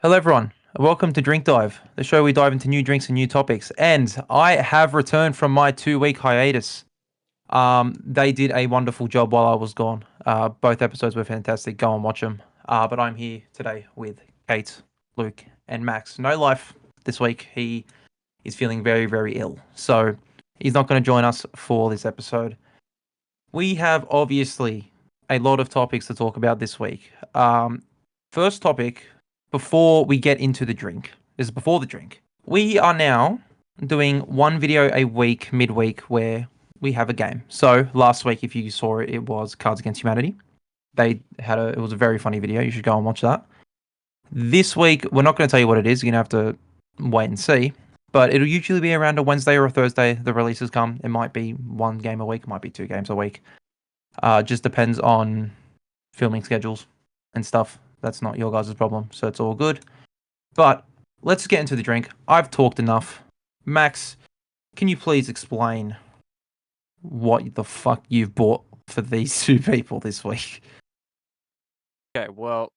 Hello, everyone. Welcome to Drink Dive, the show we dive into new drinks and new topics. And I have returned from my 2 week hiatus. They did a wonderful job while I was gone. Both episodes were fantastic. Go and watch them. But I'm here today with Kate, Luke, and Max. No life this week. He is feeling very, very ill. So he's not going to join us for this episode. We have obviously a lot of topics to talk about this week. First topic before we get into the drink. This is before the drink. We are now doing one video a week, midweek, where we have a game. So last week, if you saw it, it was Cards Against Humanity. It was a very funny video. You should go and watch that. This week, we're not going to tell you what it is. You're going to have to wait and see. But it'll usually be around a Wednesday or a Thursday. The releases come. It might be one game a week. It might be 2 games a week. Just depends on filming schedules and stuff. That's not your guys' problem, so it's all good. But let's get into the drink. I've talked enough. Max, can you please explain what the fuck you've bought for these two people this week? Okay, well,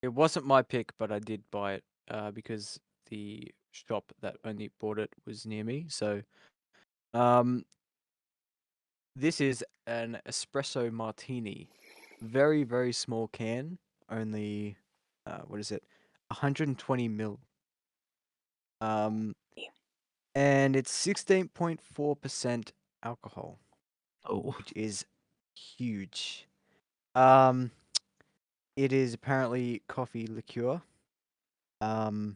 it wasn't my pick, but I did buy it because the shop that only bought it was near me. So, um, this is an Espresso Martini, very very small can, only what is it, 120 ml. Um, and it's 16.4% alcohol, Oh, which is huge. Um, it is apparently coffee liqueur. Um,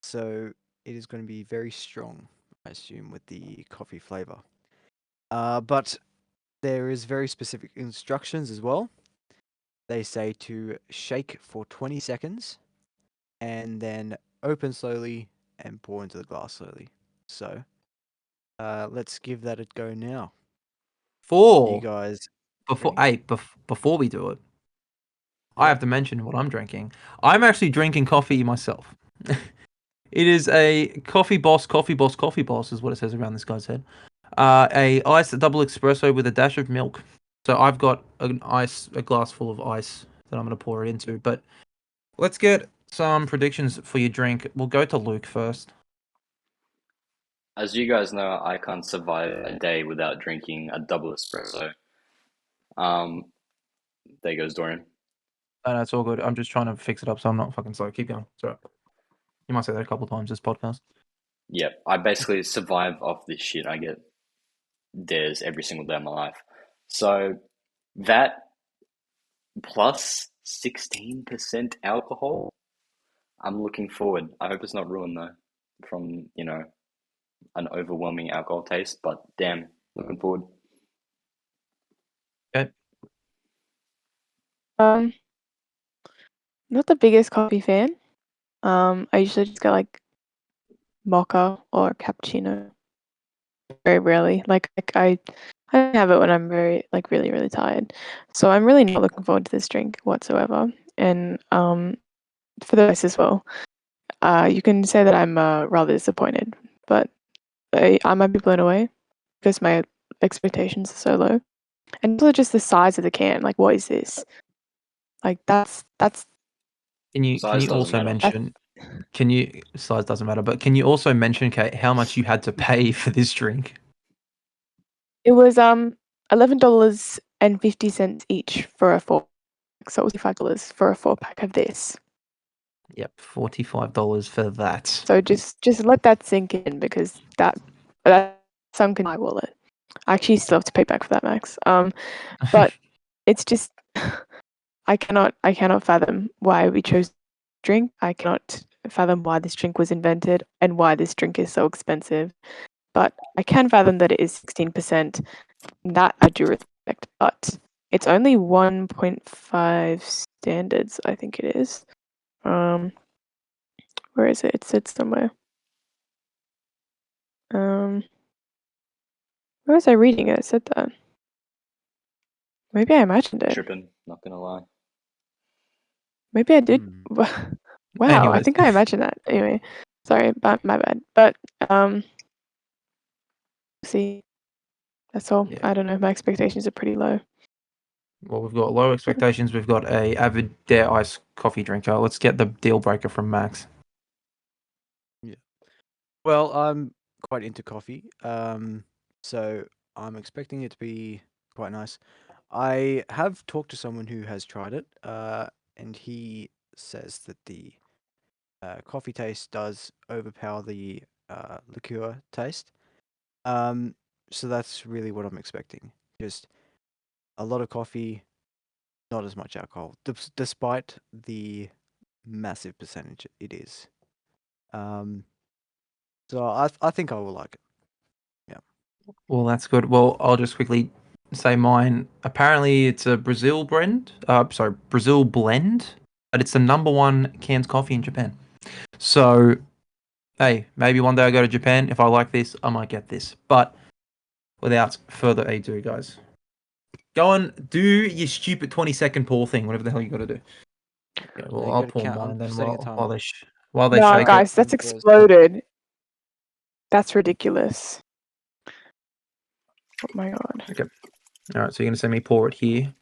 So it is going to be very strong, I assume, with the coffee flavor. But there is very specific instructions as well. They say to shake for 20 seconds and then open slowly and pour into the glass slowly. So let's give that a go now. You four. guys Before, ready? hey, before we do it, I Yeah. have to mention what I'm drinking. I'm actually drinking coffee myself. It is a Coffee Boss is what it says around this guy's head. A iced double espresso with a dash of milk. So I've got a glass full of ice that I'm going to pour it into. But let's get some predictions for your drink. We'll go to Luke first. As you guys know, I can't survive a day without drinking a double espresso. Um, there goes Dorian. No, it's all good. I'm just trying to fix it up so I'm not fucking slow. Keep going. It's all right. You might say that a couple of times this podcast. Yep, I basically survive off this shit. I get dares every single day of my life. So that plus 16% alcohol, I'm looking forward. I hope it's not ruined though from, an overwhelming alcohol taste, but damn, looking forward. Okay. Um, Not the biggest coffee fan. I usually just get like mocha or cappuccino. Very rarely. I have it when I'm very really really tired. So I'm really not looking forward to this drink whatsoever. And for the rest as well, you can say that I'm rather disappointed, but I might be blown away because my expectations are so low. And also just the size of the can. Like, what is this? Like that's Can Size you doesn't also matter. mention? Can you size doesn't matter, but can you also mention, Kate, how much you had to pay for this drink? It was $11.50 each for a 4. So it was $5 for a 4 pack of this. Yep, $45 for that. So just let that sink in because that sunk in my wallet. I actually still have to pay back for that, Max. But it's just I cannot fathom why we chose drink. I cannot fathom why this drink was invented and why this drink is so expensive. But I can fathom that it is 16%. That I do respect, but it's only 1.5 standards, I think it is. Where is it? It sits somewhere. Where was I reading it? It said that. Maybe I imagined it. Tripping, not gonna lie. Maybe I did. Wow, I Anyways. think I imagined that. Anyway, sorry, but my bad. But see, that's all. Yeah. I don't know. My expectations are pretty low. Well, we've got low expectations. We've got a avid Dare Ice coffee drinker. Let's get the deal breaker from Max. Well, I'm quite into coffee, so I'm expecting it to be quite nice. I have talked to someone who has tried it, and he says that the coffee taste does overpower the liqueur taste. So that's really what I'm expecting. Just a lot of coffee, not as much alcohol, despite the massive percentage it is. So I think I will like it. Well, that's good. Well, I'll just quickly say mine. Apparently, it's a Brazil blend. Brazil blend, but it's the number one canned coffee in Japan. So, hey, maybe one day I go to Japan. If I like this, I might get this. But without further ado, guys, go and do your stupid 20-second pour thing, whatever the hell you got to do. Yeah, well, you I'll gotta pour count. mine I'm then setting a while timer. they No, shake guys, it. that's Yours. exploded. That's ridiculous. Oh my god. Okay. All right, so you're gonna see me pour it here.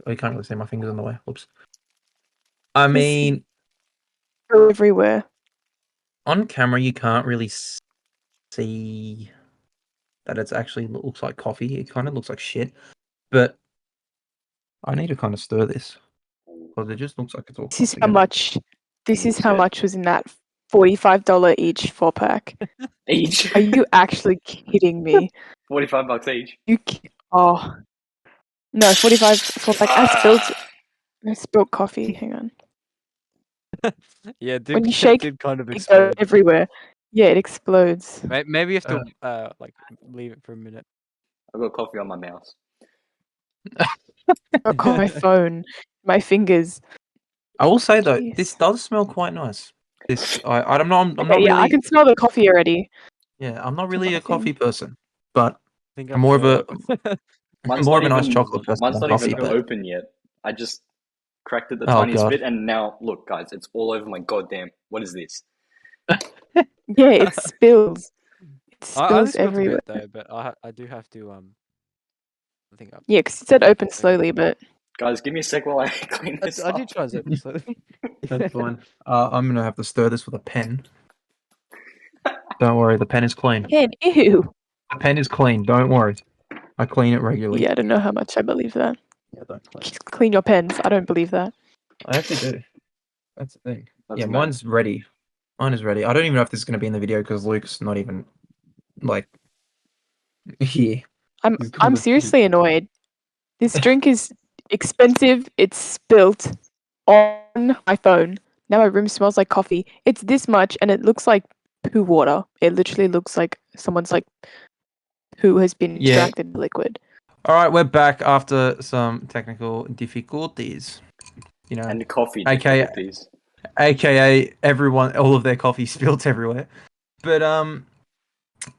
Oh, you can't really see my fingers in the way. Whoops. I This- mean, Go everywhere. on camera you can't really see that it's actually looks like coffee. It kind of looks like shit. But I need to kind of stir this because it just looks like it's all. This is clumped how together. much. This is how Shit. much was in that $45 each 4-pack. Each. Are you actually kidding me? $45 each. Oh no, 45 4-pack. I spilled coffee. Hang on. Yeah, it did, When you it shake, did kind of it goes explode. everywhere. Yeah, it explodes. Maybe you have to like leave it for a minute. I've got coffee on my mouse. I got my phone, my fingers. I will say though, Jeez. this does smell quite nice. This I'm not Okay, really. yeah, I can smell the coffee already. Yeah, I'm not It's really a nothing. coffee person, but I think I'm more of a Mine's more not of a nice even chocolate person mine's than not coffee. even But open yet. I just cracked it the oh tiniest god, bit, and now look, guys, it's all over my goddamn. What is this? Yeah, it spills. It I only spills spilled a everywhere. bit though, but I do have to I think Yeah, because it said open Okay. slowly, but Guys, give me a sec while I clean this I up. did try it slowly. that's fine. I'm gonna have to stir this with a pen. Don't worry, the pen is clean. man, ew. The pen is clean. Don't worry, I clean it regularly. Yeah, I don't know how much I believe that. Yeah, don't clean. Just clean your pens. I don't believe that. I actually do. That's the thing. That's Yeah, mad. mine's ready. Mine is ready. I don't even know if this is going to be in the video because Luke's not even like here. I'm He's kind of- seriously annoyed. This drink is expensive. It's spilt on my phone. Now my room smells like coffee. It's this much, and it looks like poo water. It literally looks like someone's like poo has been Yeah. extracted in liquid. All right, we're back after some technical difficulties. You know, And coffee Okay. difficulties. aka everyone, all of their coffee spilled everywhere. But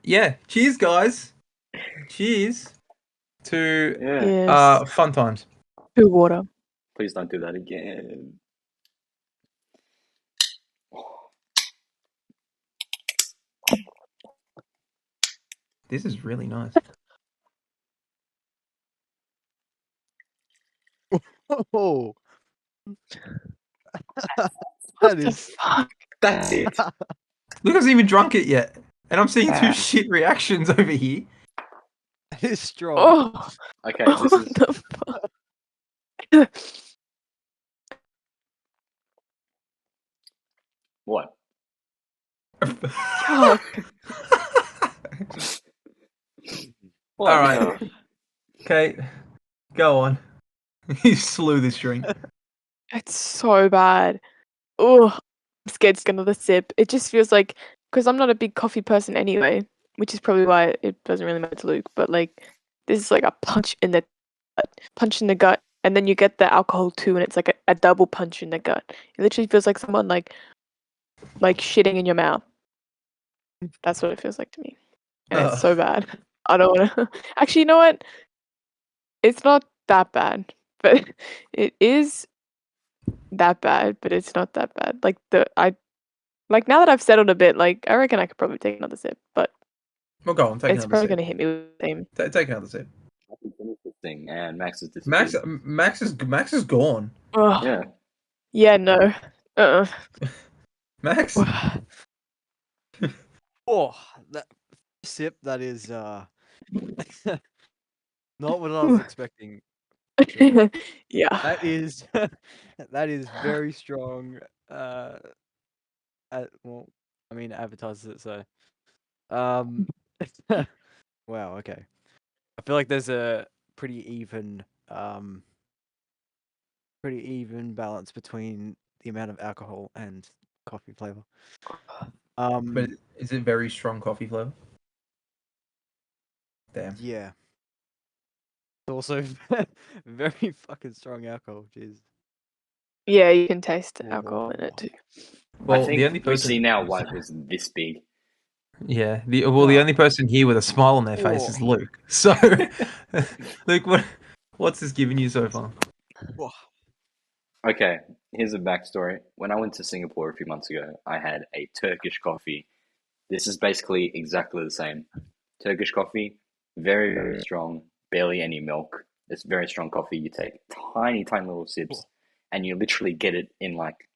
yeah. Cheers, guys. Cheers to Yeah. Yes, fun times. poo water. Please don't do that again. This is really nice. Oh, What that the is fuck? That's it. Luke hasn't even drunk it yet, and I'm seeing two shit reactions over here. that is strong. Oh, Okay, this what is the fuck? what? Yuck. What? All right. Okay, go on. You slew this drink. It's so bad. Oh, I'm scared to get another sip. It just feels like, because I'm not a big coffee person anyway, which is probably why it doesn't really matter to Luke. But like, this is like a punch in the gut, and then you get the alcohol too, and it's like a double punch in the gut. It literally feels like someone like shitting in your mouth. That's what it feels like to me, and it's so bad. I don't want to. Actually, you know what? It's not that bad, but it is that bad, but it's not that bad. Like now that I've settled a bit, like I reckon I could probably take another sip, but Well, go on. Take it's another probably sip. gonna hit me with the same. Take another sip. I can finish this thing, and Max is Max disappeared. is gone. Ugh. Yeah. Yeah, no. Uh. Max? Oh, that sip, that is not what I was expecting. Sure. Yeah. That is that is very strong. Well, I mean, advertises it, so um, wow. Okay, I feel like there's a pretty even balance between the amount of alcohol and coffee flavor. But is it very strong coffee flavor? Damn. Yeah. It's also very fucking strong alcohol. Jeez. Yeah, you can taste the Whoa. alcohol in it too. Well, I think the only we see person. now why it was this big. Yeah. The only person here with a smile on their face is Oh. Luke. So, Luke, what's this giving you so far? Whoa. Okay, here's a backstory. When I went to Singapore a few months ago, I had a Turkish coffee. This is basically exactly the same. Turkish coffee, very, very strong, barely any milk. It's very strong coffee. You take tiny, tiny little sips, and you literally get it in like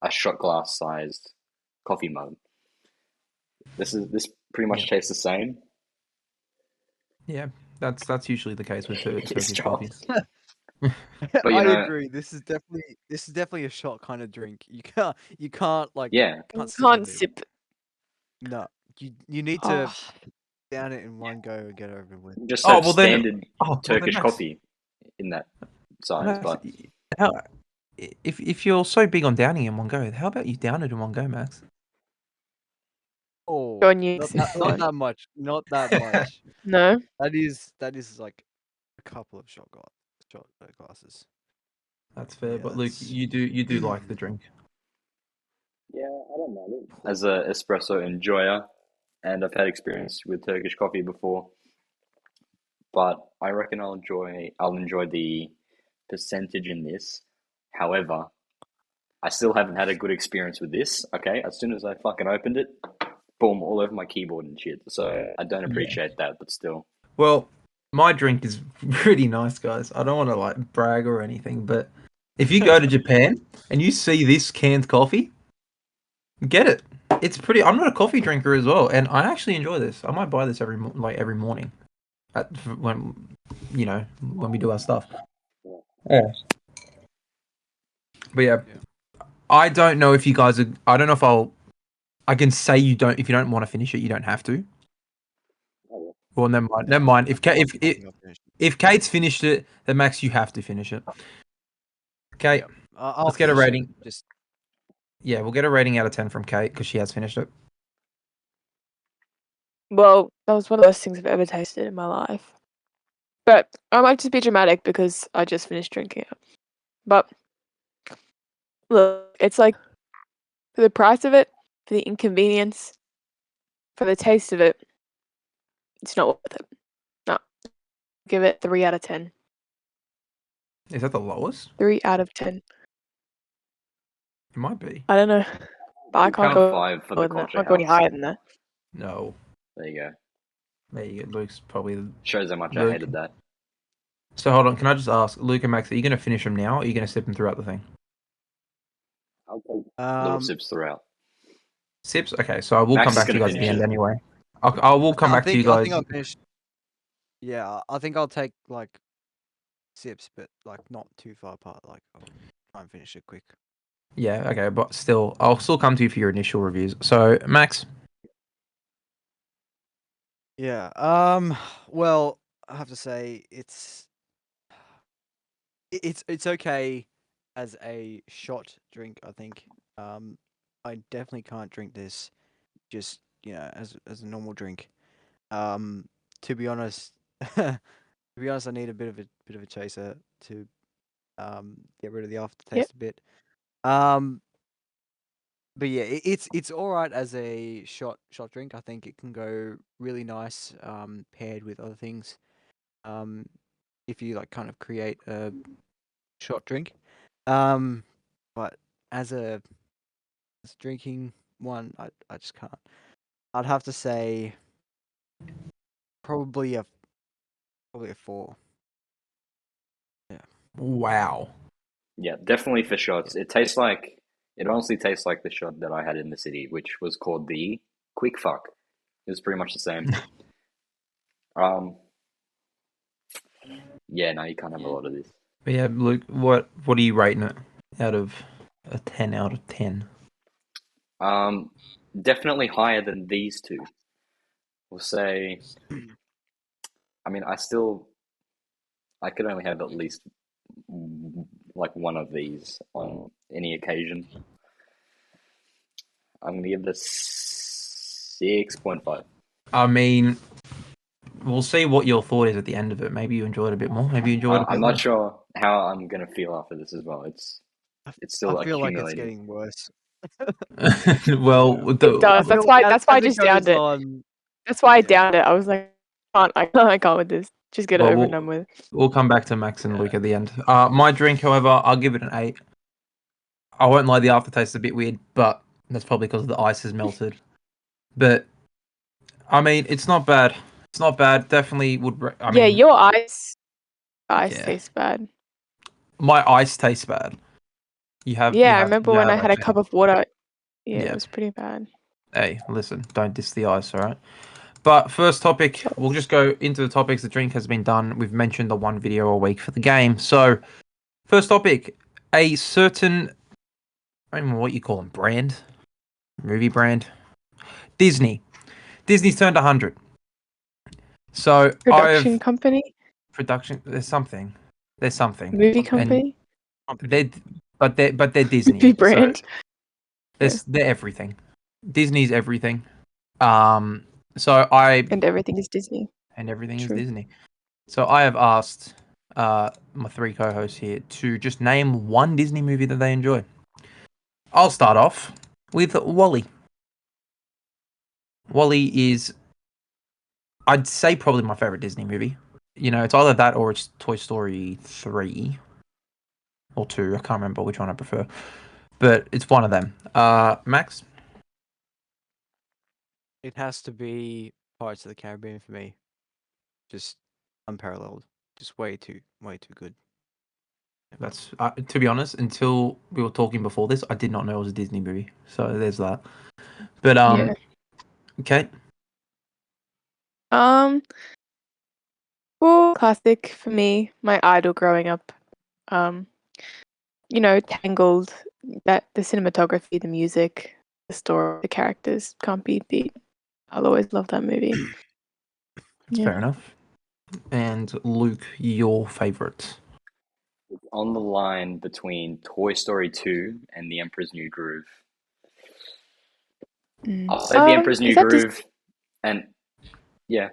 a shot glass sized coffee mug. This pretty much Yeah. tastes the same. Yeah, that's usually the case with It's Turkish strong. coffees. But I agree. This is definitely a shot kind of drink. You can't like Yeah, can't sip Can't with it. sip. No, you need to Oh, down it in one go and get it over with. just Oh serve well then. standard Oh well then, Turkish Max. coffee in that size. Max, But how, if you're so big on downing in one go, how about you down it in one go, Max? Oh, go on you. not that much. Not that much. No. That is like a couple of shot glasses. That's fair, Yeah, but Luke, that's you do like the drink. yeah, I don't mind it. As a espresso enjoyer, and I've had experience with Turkish coffee before, but I reckon I'll enjoy the percentage in this. However, I still haven't had a good experience with this. Okay, as soon as I fucking opened it, boom, all over my keyboard and shit. So I don't Yeah. appreciate that, but still. Well, my drink is pretty nice, guys. I don't want to like brag or anything, but if you go to Japan and you see this canned coffee, get it. It's pretty. I'm not a coffee drinker as well, and I actually enjoy this. I might buy this every morning, when when we do our stuff. Yeah. But yeah, I don't know if you guys are. I don't know if I can say you don't. If you don't want to finish it, you don't have to. Well, never mind. Never mind. I think I'll finish it. If Kate's finished it, then Max, you have to finish it. Okay, Yeah, I'll let's get a finish it, rating. Just Yeah, we'll get a rating out of 10 from Kate because she has finished it. Well, that was one of the worst things I've ever tasted in my life. But I might just be dramatic because I just finished drinking it. But look, it's like for the price of it, for the inconvenience, for the taste of it, it's not worth it. No. Give it 3 out of 10. Is that the lowest? 3 out of 10. It might be. I don't know. But I can't Count go 5 for the lower than that. I culture can't go any house. higher than that. No. There you go. There you go. Luke's probably Shows how much I Luke. hated that. So hold on. Can I just ask, Luke and Max, are you going to finish them now or are you going to sip them throughout the thing? I'll take little sips throughout. Sips? Okay, so I will Max come is back to you gonna guys at the finish end it. anyway. I will come back to you I guys. think I'll finish. Yeah, I think I'll take like sips, but like not too far apart. Like I'll try and finish it quick. Yeah, okay, but still, I'll still come to you for your initial reviews. So, Max, Yeah. Well, I have to say it's okay as a shot drink. I think. I definitely can't drink this just as a normal drink. To be honest, to be honest, I need a bit of a chaser to get rid of the aftertaste a bit. But yeah, it's all right as a shot drink. I think it can go really nice paired with other things. If you like kind of create a shot drink. But as a drinking one, I just can't. I'd have to say probably a 4. Yeah. wow. Yeah, definitely for shots. It honestly tastes like the shot that I had in the city, which was called the Quick Fuck. It was pretty much the same. Um, yeah, no, you can't have a lot of this. But yeah, Luke, what are you rating it out of a 10 out of 10? Definitely higher than these two. We'll say, I mean, I could only have at least like one of these on any occasion. I'm gonna give this 6.5. I mean, we'll see what your thought is at the end of it. Maybe you enjoyed it a bit more. Maybe you enjoyed it a I'm bit not less. sure how I'm gonna feel after this as well. It's still I feel like it's accumulating. getting worse. Well, Yeah. It the, does. That's feel why. as- That's why I as it just downed goes it. on, That's why I yeah. downed it. I was like, I can't with this. Just get it well, over and done with. we'll come back to Max and Yeah. Luke at the end. My drink, however, I'll give it an 8. I won't lie, the aftertaste is a bit weird, but that's probably because the ice has melted. But I mean, it's not bad. It's not bad. Definitely would. I Yeah, mean, your ice yeah. tastes bad. My ice tastes bad. Yeah, I remember when I had a actually- cup of water. Yeah, Yeah. it was pretty bad. Hey, listen, don't diss the ice, all right? But first topic, we'll just go into the topics. The drink has been done. We've mentioned the one video a week for the game. So, first topic, a certain, I don't know what you call them, brand, movie brand, Disney. Disney's turned 100. So Production company, production. There's something. There's something. movie And company, they're they're Disney. movie brand. So they're everything. Disney's everything. So And everything is Disney. everything is True. Disney. So I have asked my 3 co-hosts here to just name one Disney movie that they enjoy. I'll start off with Wally. Wally is, I'd say, probably my favorite Disney movie. You know, it's either that or it's Toy Story 3 or 2. I can't remember which one I prefer, but it's one of them. Max? It has to be Pirates of the Caribbean for me. Just unparalleled. Just way too good. That's to be honest, until we were talking before this, I did not know it was a Disney movie. So there's that. But Yeah. okay. Well, classic for me, my idol growing up. Tangled. That the cinematography, the music, the story, the characters can't be beat. I'll always love that movie. That's fair enough. And Luke, your favorite? On the line between Toy Story 2 and The Emperor's New Groove. I'll say The Emperor's New Groove, and yeah,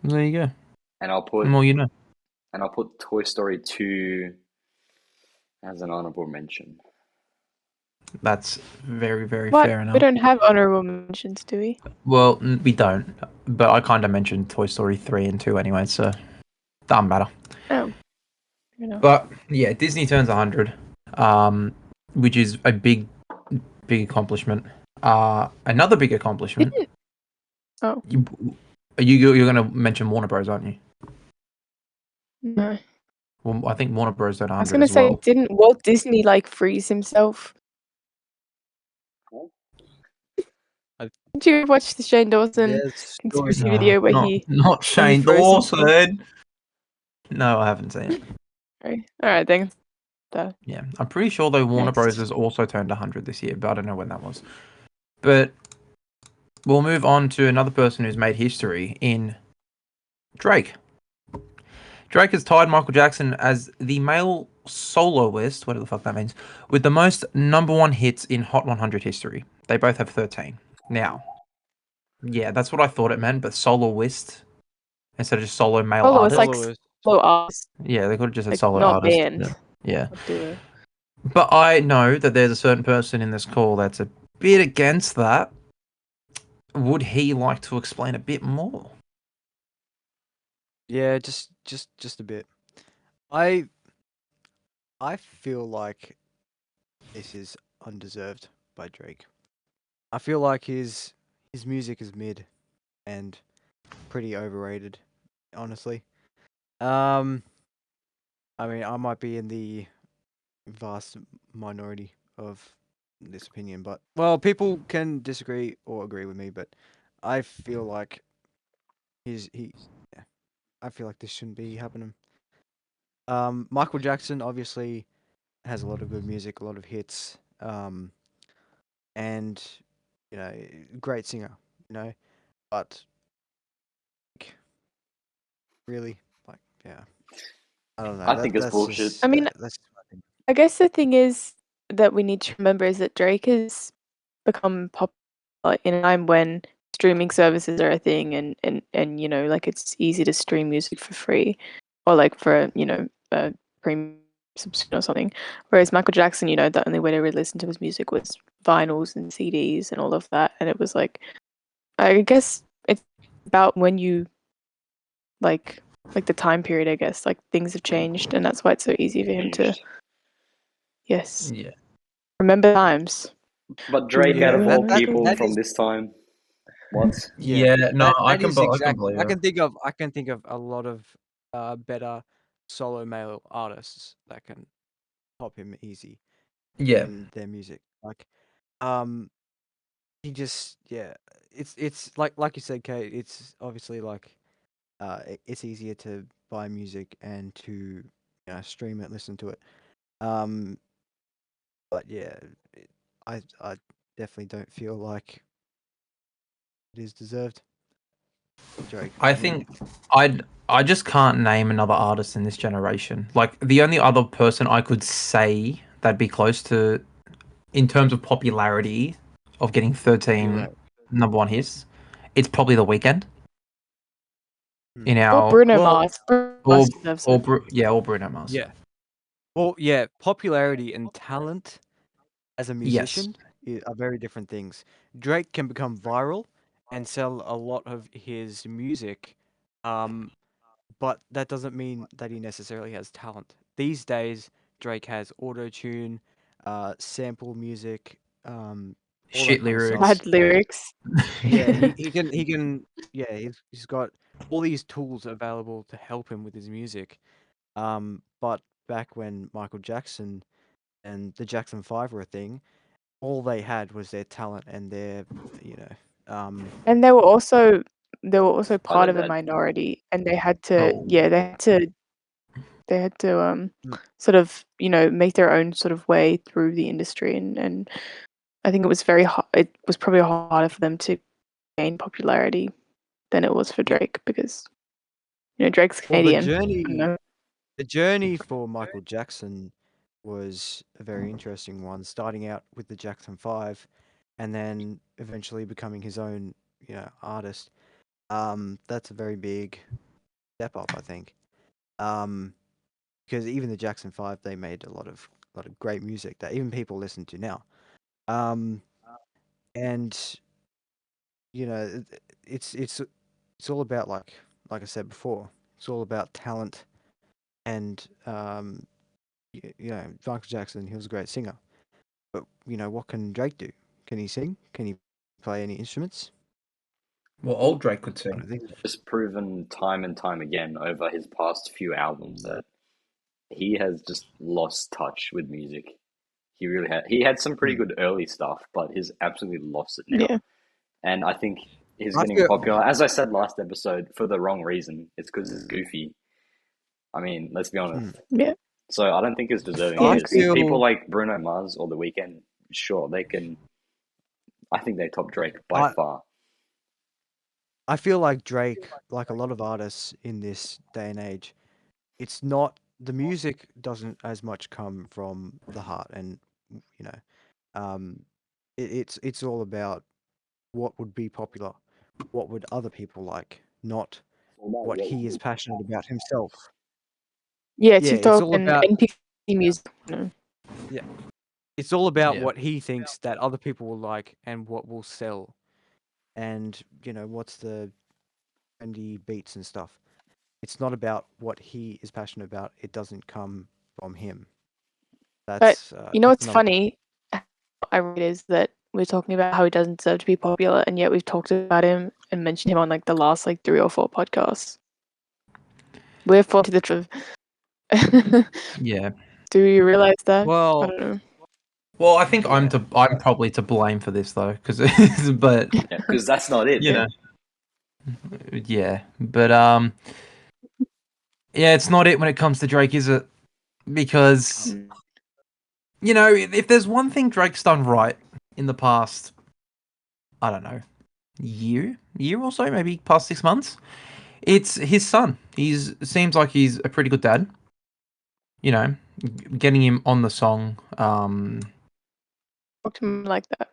There you go. and I'll The put more you know. Toy Story 2 as an honorable mention. That's very, very What? fair We enough. don't have honorable mentions, do we? Well, we don't. But I kind of mentioned Toy Story 3 and 2 anyway, so doesn't matter. Oh. You know. But yeah, Disney turns 100, which is a big accomplishment. Another big accomplishment. Didn't. Oh. You're going to mention Warner Bros, aren't you? No. Well, I think Warner Bros done I was 100 gonna as say, well. didn't Walt Disney freeze himself? Did you watch the Shane Dawson There's conspiracy stories. video where not Shane froze himself? Dawson. No, I haven't seen it. All right, then. Yeah, I'm pretty sure though Warner Next. Bros has also turned 100 this year, but I don't know when that was. But we'll move on to another person who's made history in Drake. Drake has tied Michael Jackson as the male soloist, whatever the fuck that means, with the most #1 hits in Hot 100 history. They both have 13. Now, yeah, that's what I thought it meant, but soloist instead of just solo male Soloist, artist. like solo artist, Yeah, they could have just said like solo not artist. band. Yeah. Not duo. But I know that there's a certain person in this call that's a bit against that. Would he like to explain a bit more? Yeah, just a bit. I feel like this is undeserved by Drake. I feel like his music is mid and pretty overrated, honestly. I I mean, I might be in the vast minority of this opinion, but well, people can disagree or agree with me, but I feel like yeah, I feel like this shouldn't be happening. Michael Jackson obviously has a lot of good music, a lot of hits, and you know, great singer, you know, but like, really, like, yeah, I don't know. I think it's That's bullshit. just I mean, that's just my opinion. I guess the thing is that we need to remember is that Drake has become popular in a time when streaming services are a thing and you know, like it's easy to stream music for free or like for, you know, a premium subscription or something. Whereas Michael Jackson, you know, the only way to really listen to his music was vinyls and CDs and all of that. And it was like, I guess it's about when you like the time period, I guess. Like things have changed and that's why it's so easy for him to Hinged. yes. Yeah. Remember times. But Do Drake, you out of all That people that from is this time, what? yeah. Yeah, no, I That can is I can exactly. believe it. I can think of a lot of better solo male artists that can pop him easy Yeah. in their music. Like, um, he just yeah. It's like you said, Kate. It's obviously like it's easier to buy music and to stream it, listen to it. Um, but yeah, I definitely don't feel like it is deserved. Drake. I think I just can't name another artist in this generation. Like the only other person I could say that'd be close to in terms of popularity of getting 13 Popular. number one hits, it's probably The Weeknd in Hmm. Or our Bruno Well, Mars. Bruno or Mars deserves it. Or Bruno Mars. yeah. Well, yeah. Popularity and talent as a Yes. musician are very different things. Drake can become viral and sell a lot of his music, um, but that doesn't mean that he necessarily has talent. These days, Drake has auto tune, sample music, all that Shit kind of lyrics. stuff. Bad lyrics. Yeah, he can yeah, he's got all these tools available to help him with his music. But back when Michael Jackson and the Jackson 5 were a thing, all they had was their talent and their, you know, And they were also I part know of a that. minority and they had to Oh. they had to Mm. sort of, you know, make their own sort of way through the industry and I think it was very hard it was probably harder for them to gain popularity than it was for Yeah. Drake because you know Drake's Well, the Canadian. I don't journey know. the journey for Michael Jackson was a very interesting one, starting out with the Jackson 5 and then eventually becoming his own, artist. That's a very big step up, I think. Um, because even the Jackson 5, they made a lot of great music that even people listen to now. Um, and it's all about like I said before, it's all about talent and Michael Jackson, he was a great singer. But what can Drake do? Can he sing? Can he play any instruments? Well, old Drake could I sing. don't think so. Just proven time and time again over his past few albums that he has just lost touch with music. He really had. He had some pretty Hmm. good early stuff, but he's absolutely lost it now. Yeah. And I think he's I getting feel popular, as I said last episode, for the wrong reason. It's because he's goofy. I mean, let's be honest. hmm. Yeah. So I don't think he's deserving Yeah, of I this. agreed. People feel like Bruno Mars or The Weeknd, sure, they can. I think they top Drake by I far. I feel like Drake, like a lot of artists in this day and age, it's not the music doesn't as much come from the heart, and you know, um, it's all about what would be popular, what would other people like, not what he is passionate about himself. Yeah, Yeah, it's TikTok all and about NPC music. You know. yeah, it's all about Yeah. what he thinks that other people will like and what will sell, and what's the trendy beats and stuff. It's not about what he is passionate about. It doesn't come from him. But you know That's what's another. funny? I read is that we're talking about how he doesn't deserve to be popular, and yet we've talked about him and mentioned him on like the last like 3 or 4 podcasts. We're falling to the truth. Yeah. Do you realize that? I Well, don't know. Well, I think I'm Yeah. probably to blame for this though, but Yeah, because that's not it. you know, yeah, but yeah, it's not it when it comes to Drake, is it? Because Mm. you know, if there's one thing Drake's done right in the past, I don't know, year or so, maybe past 6 months, it's his son. Seems like he's a pretty good dad. You know, getting him on the song. Talk to me like that.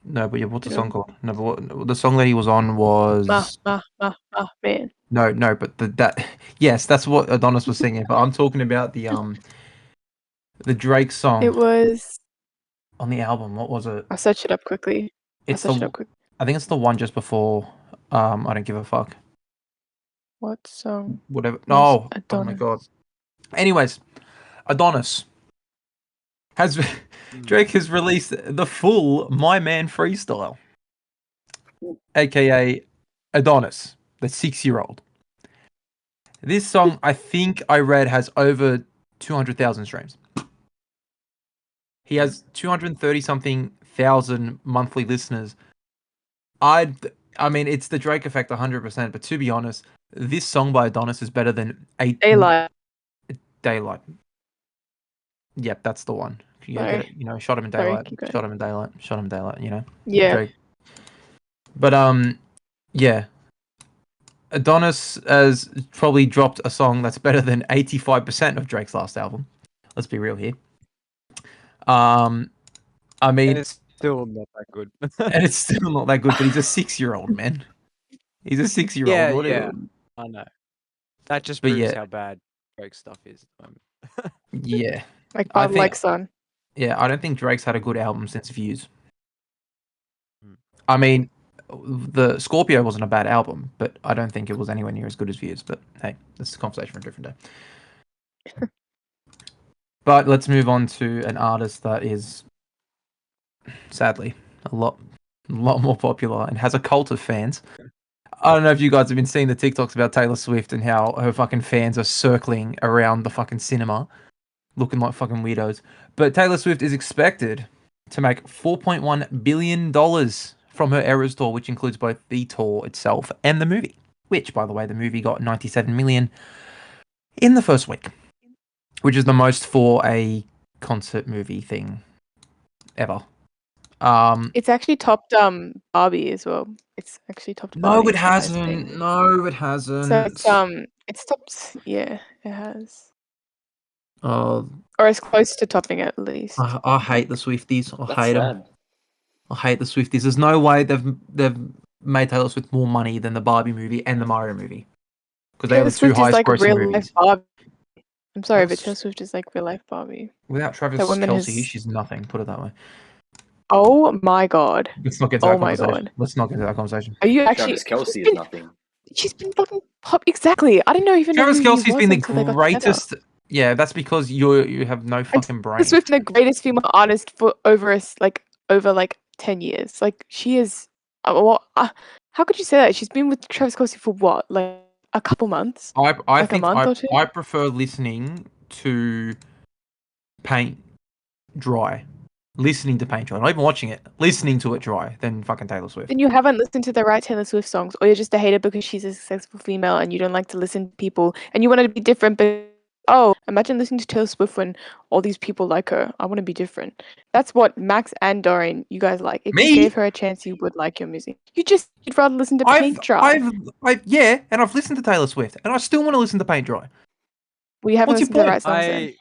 No, but yeah, what's the You song know, called? No, but the song that he was on was man. no, but that yes, that's what Adonis was singing. But I'm talking about the Drake song It was. on the album. What was it? I'll search it up quickly. It's the I think it's the one just before. I don't give a fuck. What song Whatever. was No. Oh my Adonis? god. Anyways, Adonis has Drake has released the full My Man freestyle, aka Adonis, the 6-year-old. This song, I think I read, has over 200,000 streams. He has 230 something thousand monthly listeners. I mean, it's the Drake effect 100%, but to be honest, this song by Adonis is better than Daylight. Daylight. Yep, that's the one. You gotta get it. Sorry. You know, shot him in Sorry, daylight. keep going. Shot him in daylight. Shot him in daylight. You know, Yeah. Drake. But yeah. Adonis has probably dropped a song that's better than 85% of Drake's last album. Let's be real here. I mean, and it's still not that good. and it's still not that good, but he's a 6-year-old, man. He's a 6-year-old. Yeah. I know. That just But proves yeah. how bad Drake stuff is at the moment. Yeah. Like I God think- like son. Yeah, I don't think Drake's had a good album since Views. Hmm. I mean, the Scorpio wasn't a bad album, but I don't think it was anywhere near as good as Views. But hey, that's a conversation for a different day. But let's move on to an artist that is, sadly, a lot more popular and has a cult of fans. I don't know if you guys have been seeing the TikToks about Taylor Swift and how her fucking fans are circling around the fucking cinema, looking like fucking weirdos. But Taylor Swift is expected to make $4.1 billion from her Eras tour, which includes both the tour itself and the movie. Which, by the way, the movie got 97 million in the first week, which is the most for a concert movie thing ever. It's actually topped Barbie as well. It's actually topped Barbie. No, it as the highest thing. hasn't. No, it hasn't. So it's topped. Yeah, it has. Oh, Or as close to topping it, at least. I hate the Swifties. I That's hate them. sad. I hate the Swifties. There's no way they've made Taylor Swift more money than the Barbie movie and the Mario movie, because they are Taylor the two Swift is highest like grossing real movies. life Barbie. I'm sorry, but That's- Taylor Swift is like real life Barbie. Without Travis That woman Kelce, has- she's nothing. Put it that way. Oh my god. Let's not get to Oh that my conversation. God. Let's not get to that conversation. Are you actually? Travis Kelce is nothing. She's been fucking pop. Exactly. I didn't know even Travis know who Kelce's he was been the until they got together. greatest. Yeah, that's because you have no fucking brain. Taylor Swift, the greatest female artist for over 10 years. Like she is. How could you say that? She's been with Travis Kelce for what, like a couple months? I Like a think month or two? I prefer listening to paint dry. Listening to paint dry, not even watching it. Listening to it dry than fucking Taylor Swift. Then you haven't listened to the right Taylor Swift songs, or you're just a hater because she's a successful female and you don't like to listen to people and you want to be different. But imagine listening to Taylor Swift when all these people like her. I want to be different. That's what Max and Dorian, you guys like. If Me? you gave her a chance, you would like your music. You'd rather listen to Paint Dry. Yeah, and I've listened to Taylor Swift, and I still want to listen to Paint Dry. We haven't What's your listened to the point? right songs then.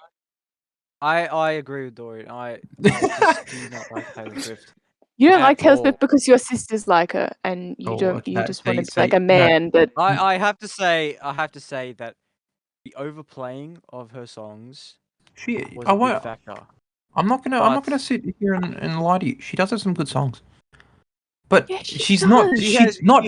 I agree with Dorian. I just do not like Taylor Swift. You don't at like Taylor all. Swift because your sisters like her, and you Oh, don't. You okay. just want to be See, like a no. man. That I have to say that the overplaying of her songs She, was I a big won't. factor. I'm not gonna But- sit here and lie to you. She does have some good songs, but Yeah, she she's not. does. She's not.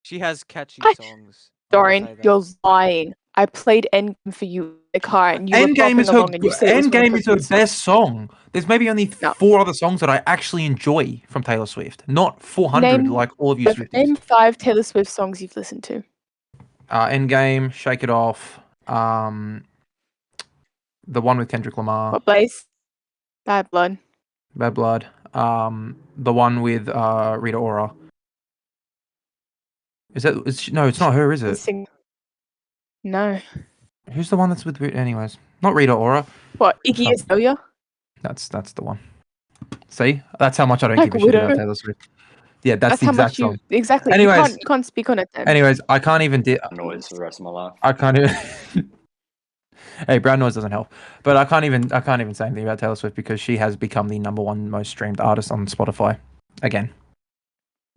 She has catchy I- songs. I will Dorian, say that. you're lying. I played Endgame for you in the car, and you were Endgame is bopping her. along, and you said it was one of Endgame is her Christmas best song. There's maybe only No. 4 other songs that I actually enjoy from Taylor Swift, not 400 Name- like all of you songs. Swifties. Name 5 Taylor Swift songs you've listened to. Endgame, Shake It Off, The one with Kendrick Lamar. What place? Bad Blood. Bad Blood. The one with Rita Ora. Is that? No, it's not her, is it? No. Who's the one that's with? Anyways, not Rita Ora. What? Iggy Azalea? That's the one. See, that's how much I don't Like give a shit Widow. about Taylor Swift. Yeah, that's the how exact much you song. exactly. Anyways. You can't speak on it then. Anyways, I can't even. Noise for the rest of my life. I can't even. Hey, brown noise doesn't help, but I can't even say anything about Taylor Swift because she has become the #1 most streamed artist on Spotify again.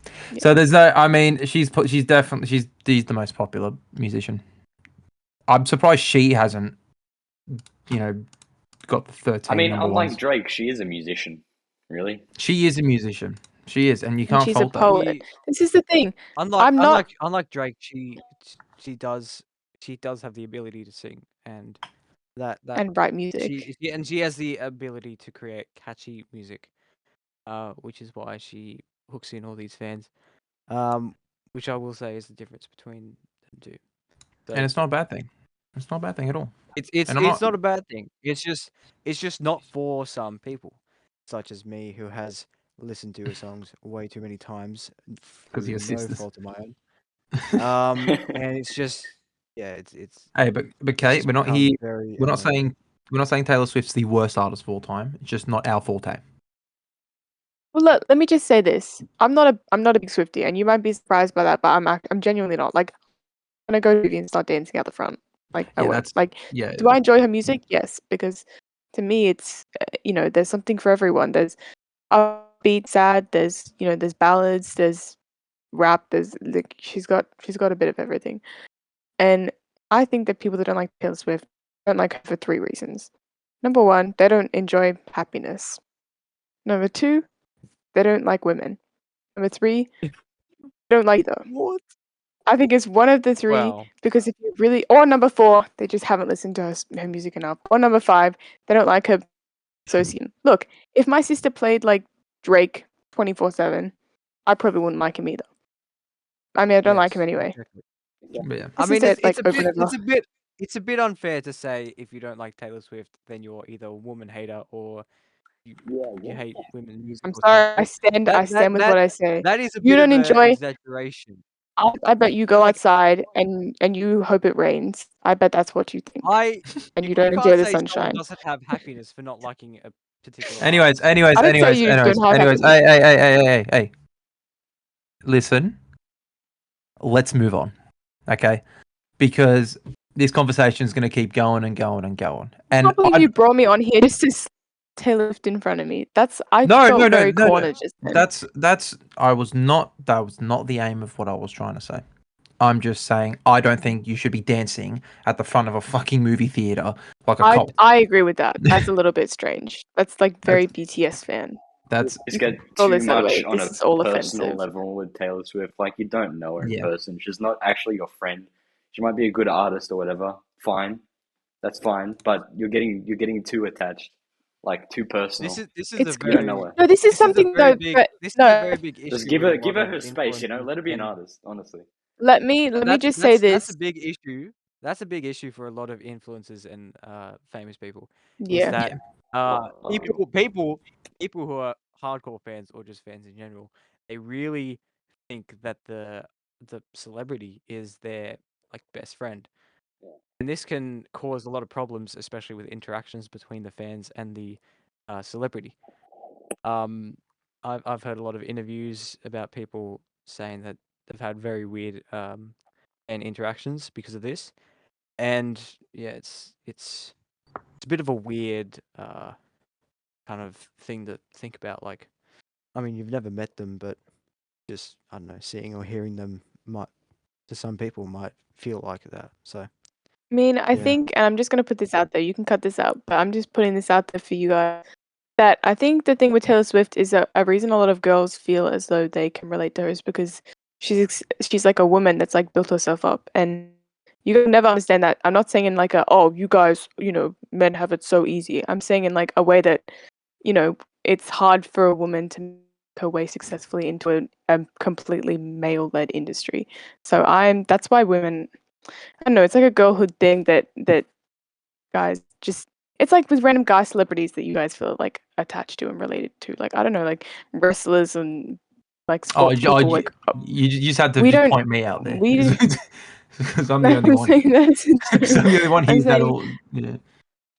Yeah. So there's no. I mean, she's definitely the most popular musician. I'm surprised she hasn't, got the 13. I mean, number unlike ones. Drake, she is a musician. Really? She is a musician. She is, and you And can't she's a fault that. poet. This is the thing. Unlike Drake, she does have the ability to sing and and write music. she has the ability to create catchy music, which is why she hooks in all these fans. Which I will say is the difference between them two. So And it's not a bad thing. It's not a bad thing at all. it's not a bad thing. It's just not for some people, such as me, who has listened to her songs way too many times Because through your no sisters. fault of my own. And it's just it's Hey, but Kate, just we're not become here. very We're not annoying. saying Taylor Swift's the worst artist of all time. It's just not our forte. Well, look, let me just say this. I'm not a big Swiftie, and you might be surprised by that, but I'm genuinely not. Like, I'm gonna go to the movie and start dancing out the front. Like, I Yeah, would. that's Like, yeah. do I enjoy her music? Yes, because to me, it's there's something for everyone. There's upbeat, sad. There's ballads. There's rap. There's like she's got a bit of everything. And I think that people that don't like Taylor Swift don't like her for 3 reasons. Number 1, they don't enjoy happiness. Number 2, they don't like women. Number 3, they don't like either. What? I think it's one of the 3 Wow. because if you really, or number 4, they just haven't listened to her music enough. Or number 5, they don't like her association. Look, if my sister played like Drake 24/7, I probably wouldn't like him either. I mean, I don't like him Yes, anyway. exactly. But yeah. I mean, Sister, it's over and over. it's a bit unfair to say if you don't like Taylor Swift, then you're either a woman hater or you hate women music. I'm or sorry, something. I stand with what I say. That is a You bit of don't an enjoy. exaggeration. I bet you go Like, outside and you hope it rains. I bet that's what you think. And you don't you enjoy can't the say someone sunshine. doesn't have happiness for not liking a particular. Anyways, artist. I didn't say you don't have happiness. Hey. Listen, let's move on, okay? Because this conversation is going to keep going and going and going. And I can't believe you brought me on here just to Taylor Swift in front of me. I felt very cornered just then. That was not the aim of what I was trying to say. I'm just saying I don't think you should be dancing at the front of a fucking movie theater like a cop. I agree with that. That's a little bit strange. That's like very BTS fan. That's Just get call too this that much way. on This a is all personal offensive. level with Taylor Swift. Like, you don't know her in Yeah. person. She's not actually your friend. She might be a good artist or whatever. Fine, that's fine. But you're getting too attached, like too personal. This is It's a You don't very know her. No, this is something though. this is a very big issue. Just give with her a lot her of space. influencers Let her be an and- artist. Honestly. Let me just say this. That's a big issue. That's a big issue for a lot of influencers and famous people. Yeah. Is that Well, people who are hardcore fans or just fans in general, they really think that the celebrity is their like best friend. And this can cause a lot of problems, especially with interactions between the fans and the celebrity. I've heard a lot of interviews about people saying that they've had very weird fan interactions because of this, and yeah, it's a bit of a weird kind of thing to think about. Like, I mean, you've never met them, but just I don't know, seeing or hearing them might to some people might feel like that. So. I mean, I Yeah. think, and I'm just gonna put this out there. You can cut this out, but I'm just putting this out there for you guys. That I think the thing with Taylor Swift is a reason a lot of girls feel as though they can relate to her is because she's like a woman that's like built herself up, and you can never understand that. I'm not saying in like you guys, men have it so easy. I'm saying in like a way that, it's hard for a woman to make her way successfully into a completely male-led industry. So that's why women. I don't know. It's like a girlhood thing that guys just It's like with random guy celebrities that you guys feel like attached to and related to. Like I don't know, like wrestlers and like sports people. Like you just had to we just don't. point me out there We didn't. because I'm the only I'm one. saying that's Because I'm the only one I'm here that saying, all. Yeah.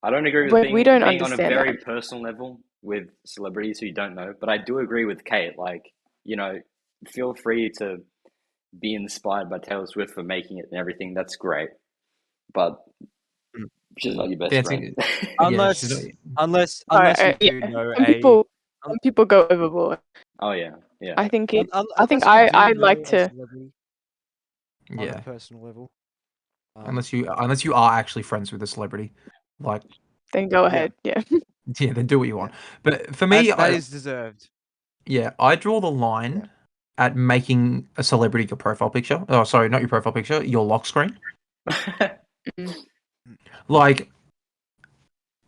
I don't agree with but we don't being on a understand very that. personal level with celebrities who you don't know, but I do agree with Kate. Like, you know, feel free to be inspired by Taylor Swift for making it and everything. That's great, but she's not your best Dancing. friend. Yeah, she's not- Unless Alright, you do yeah. know Some people go overboard. Oh yeah, yeah. I think it. I unless think you do I know like a to. celebrity on a yeah. personal level. Unless you are actually friends with a celebrity, like Then go ahead. Yeah. yeah, then do what you want. But for me, that is deserved. I draw the line at making a celebrity your profile picture. Oh, sorry, not your profile picture, your lock screen. Like,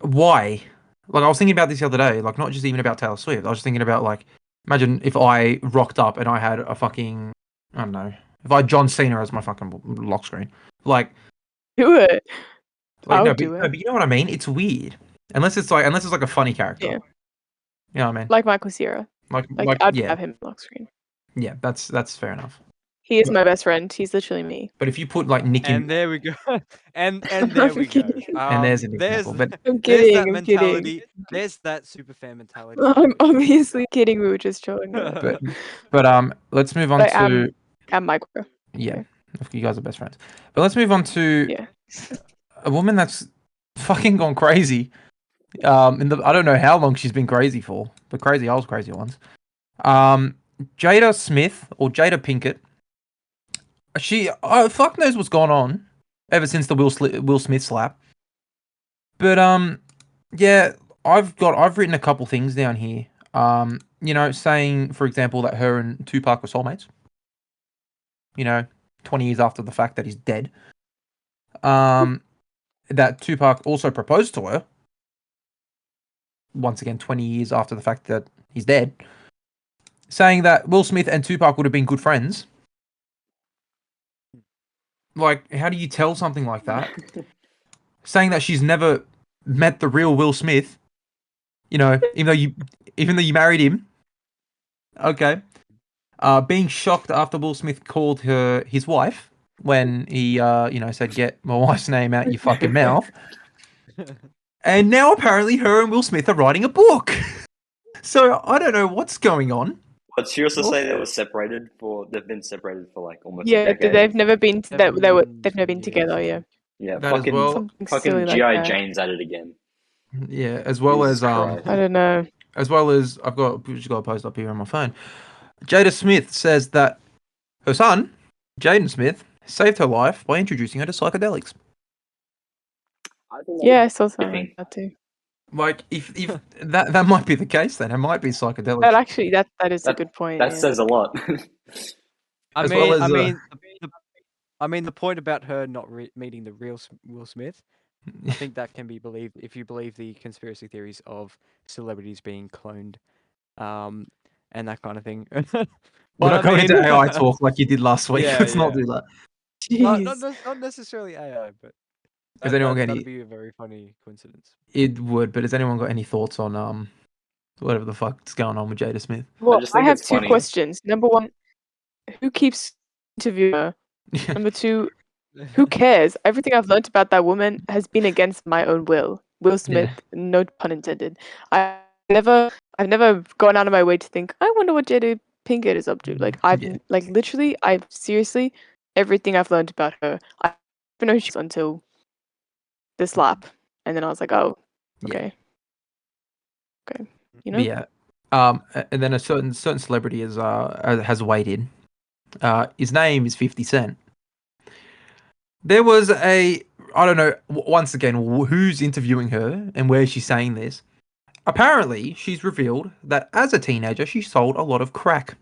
why? Like, I was thinking about this the other day. Like, not just even about Taylor Swift. I was just thinking about like, imagine if I rocked up and I had a fucking, I don't know, if I had John Cena as my fucking lock screen. Like, Do it. I'll no, do it. but you know what I mean? It's weird. Unless it's like a funny character. Yeah. You know what I mean? Like Michael Cera. Like I'd yeah, have him lock screen. yeah. That's fair enough. He is my best friend. He's literally me. But if you put like Nicki, And there we go. and there I'm we go. kidding. and there's an example. But I'm there's kidding. that I'm kidding. mentality. There's that super fan mentality. I'm obviously kidding. We were just trolling. but let's move on But to I'm micro. yeah. You guys are best friends. But let's move on to Yeah. a woman that's fucking gone crazy. I don't know how long she's been crazy for, but crazy. I was crazy once. Jada Smith or Jada Pinkett. She fuck knows what's gone on ever since the Will Smith slap. But yeah, I've written a couple things down here. Saying for example that her and Tupac were soulmates. 20 years after the fact that he's dead. That Tupac also proposed to her. Once again, 20 years after the fact that he's dead. Saying that Will Smith and Tupac would have been good friends. Like, how do you tell something like that? Saying that she's never met the real Will Smith. Even though you married him. Okay. Being shocked after Will Smith called her his wife when he said, "Get my wife's name out your fucking mouth." And now apparently her and Will Smith are writing a book. So I don't know what's going on. But she also say they've been separated for like almost a Yeah, decade. they've never been. They've never been years, together. Yeah. Yeah, That as well. Something fucking silly like G.I. that. Jane's at it again. Yeah, as well Jesus as Christ. I don't know. as well as I've just got a post up here on my phone. Jada Smith says that her son, Jaden Smith, saved her life by introducing her to psychedelics. Yeah, I saw something like that too. Like, if that might be the case, then it might be psychedelics. But actually, that is a good point. That yeah. says a lot. As well as, the point about her not meeting the real Will Smith, I think that can be believed if you believe the conspiracy theories of celebrities being cloned, and that kind of thing. We're not going into AI talk like you did last week. Yeah, Let's not yeah. do that. Not necessarily AI, but Has anyone got any? that'd be a very funny coincidence. It would, but has anyone got any thoughts on whatever the fuck's going on with Jada Smith? Well, just I think have it's two funny. questions. Number one, who keeps interviewing her? Number two, who cares? Everything I've learned about that woman has been against my own will. Will Smith, no pun intended. I've never gone out of my way to think, I wonder what Jada Pinkett is up to. Like literally, seriously, everything I've learned about her, I didn't know who she was until the slap, and then I was like, oh, okay, okay, Yeah. And then a certain celebrity has weighed in. His name is 50 Cent. There was I don't know, once again, who's interviewing her and where she's saying this. Apparently, she's revealed that as a teenager, she sold a lot of crack.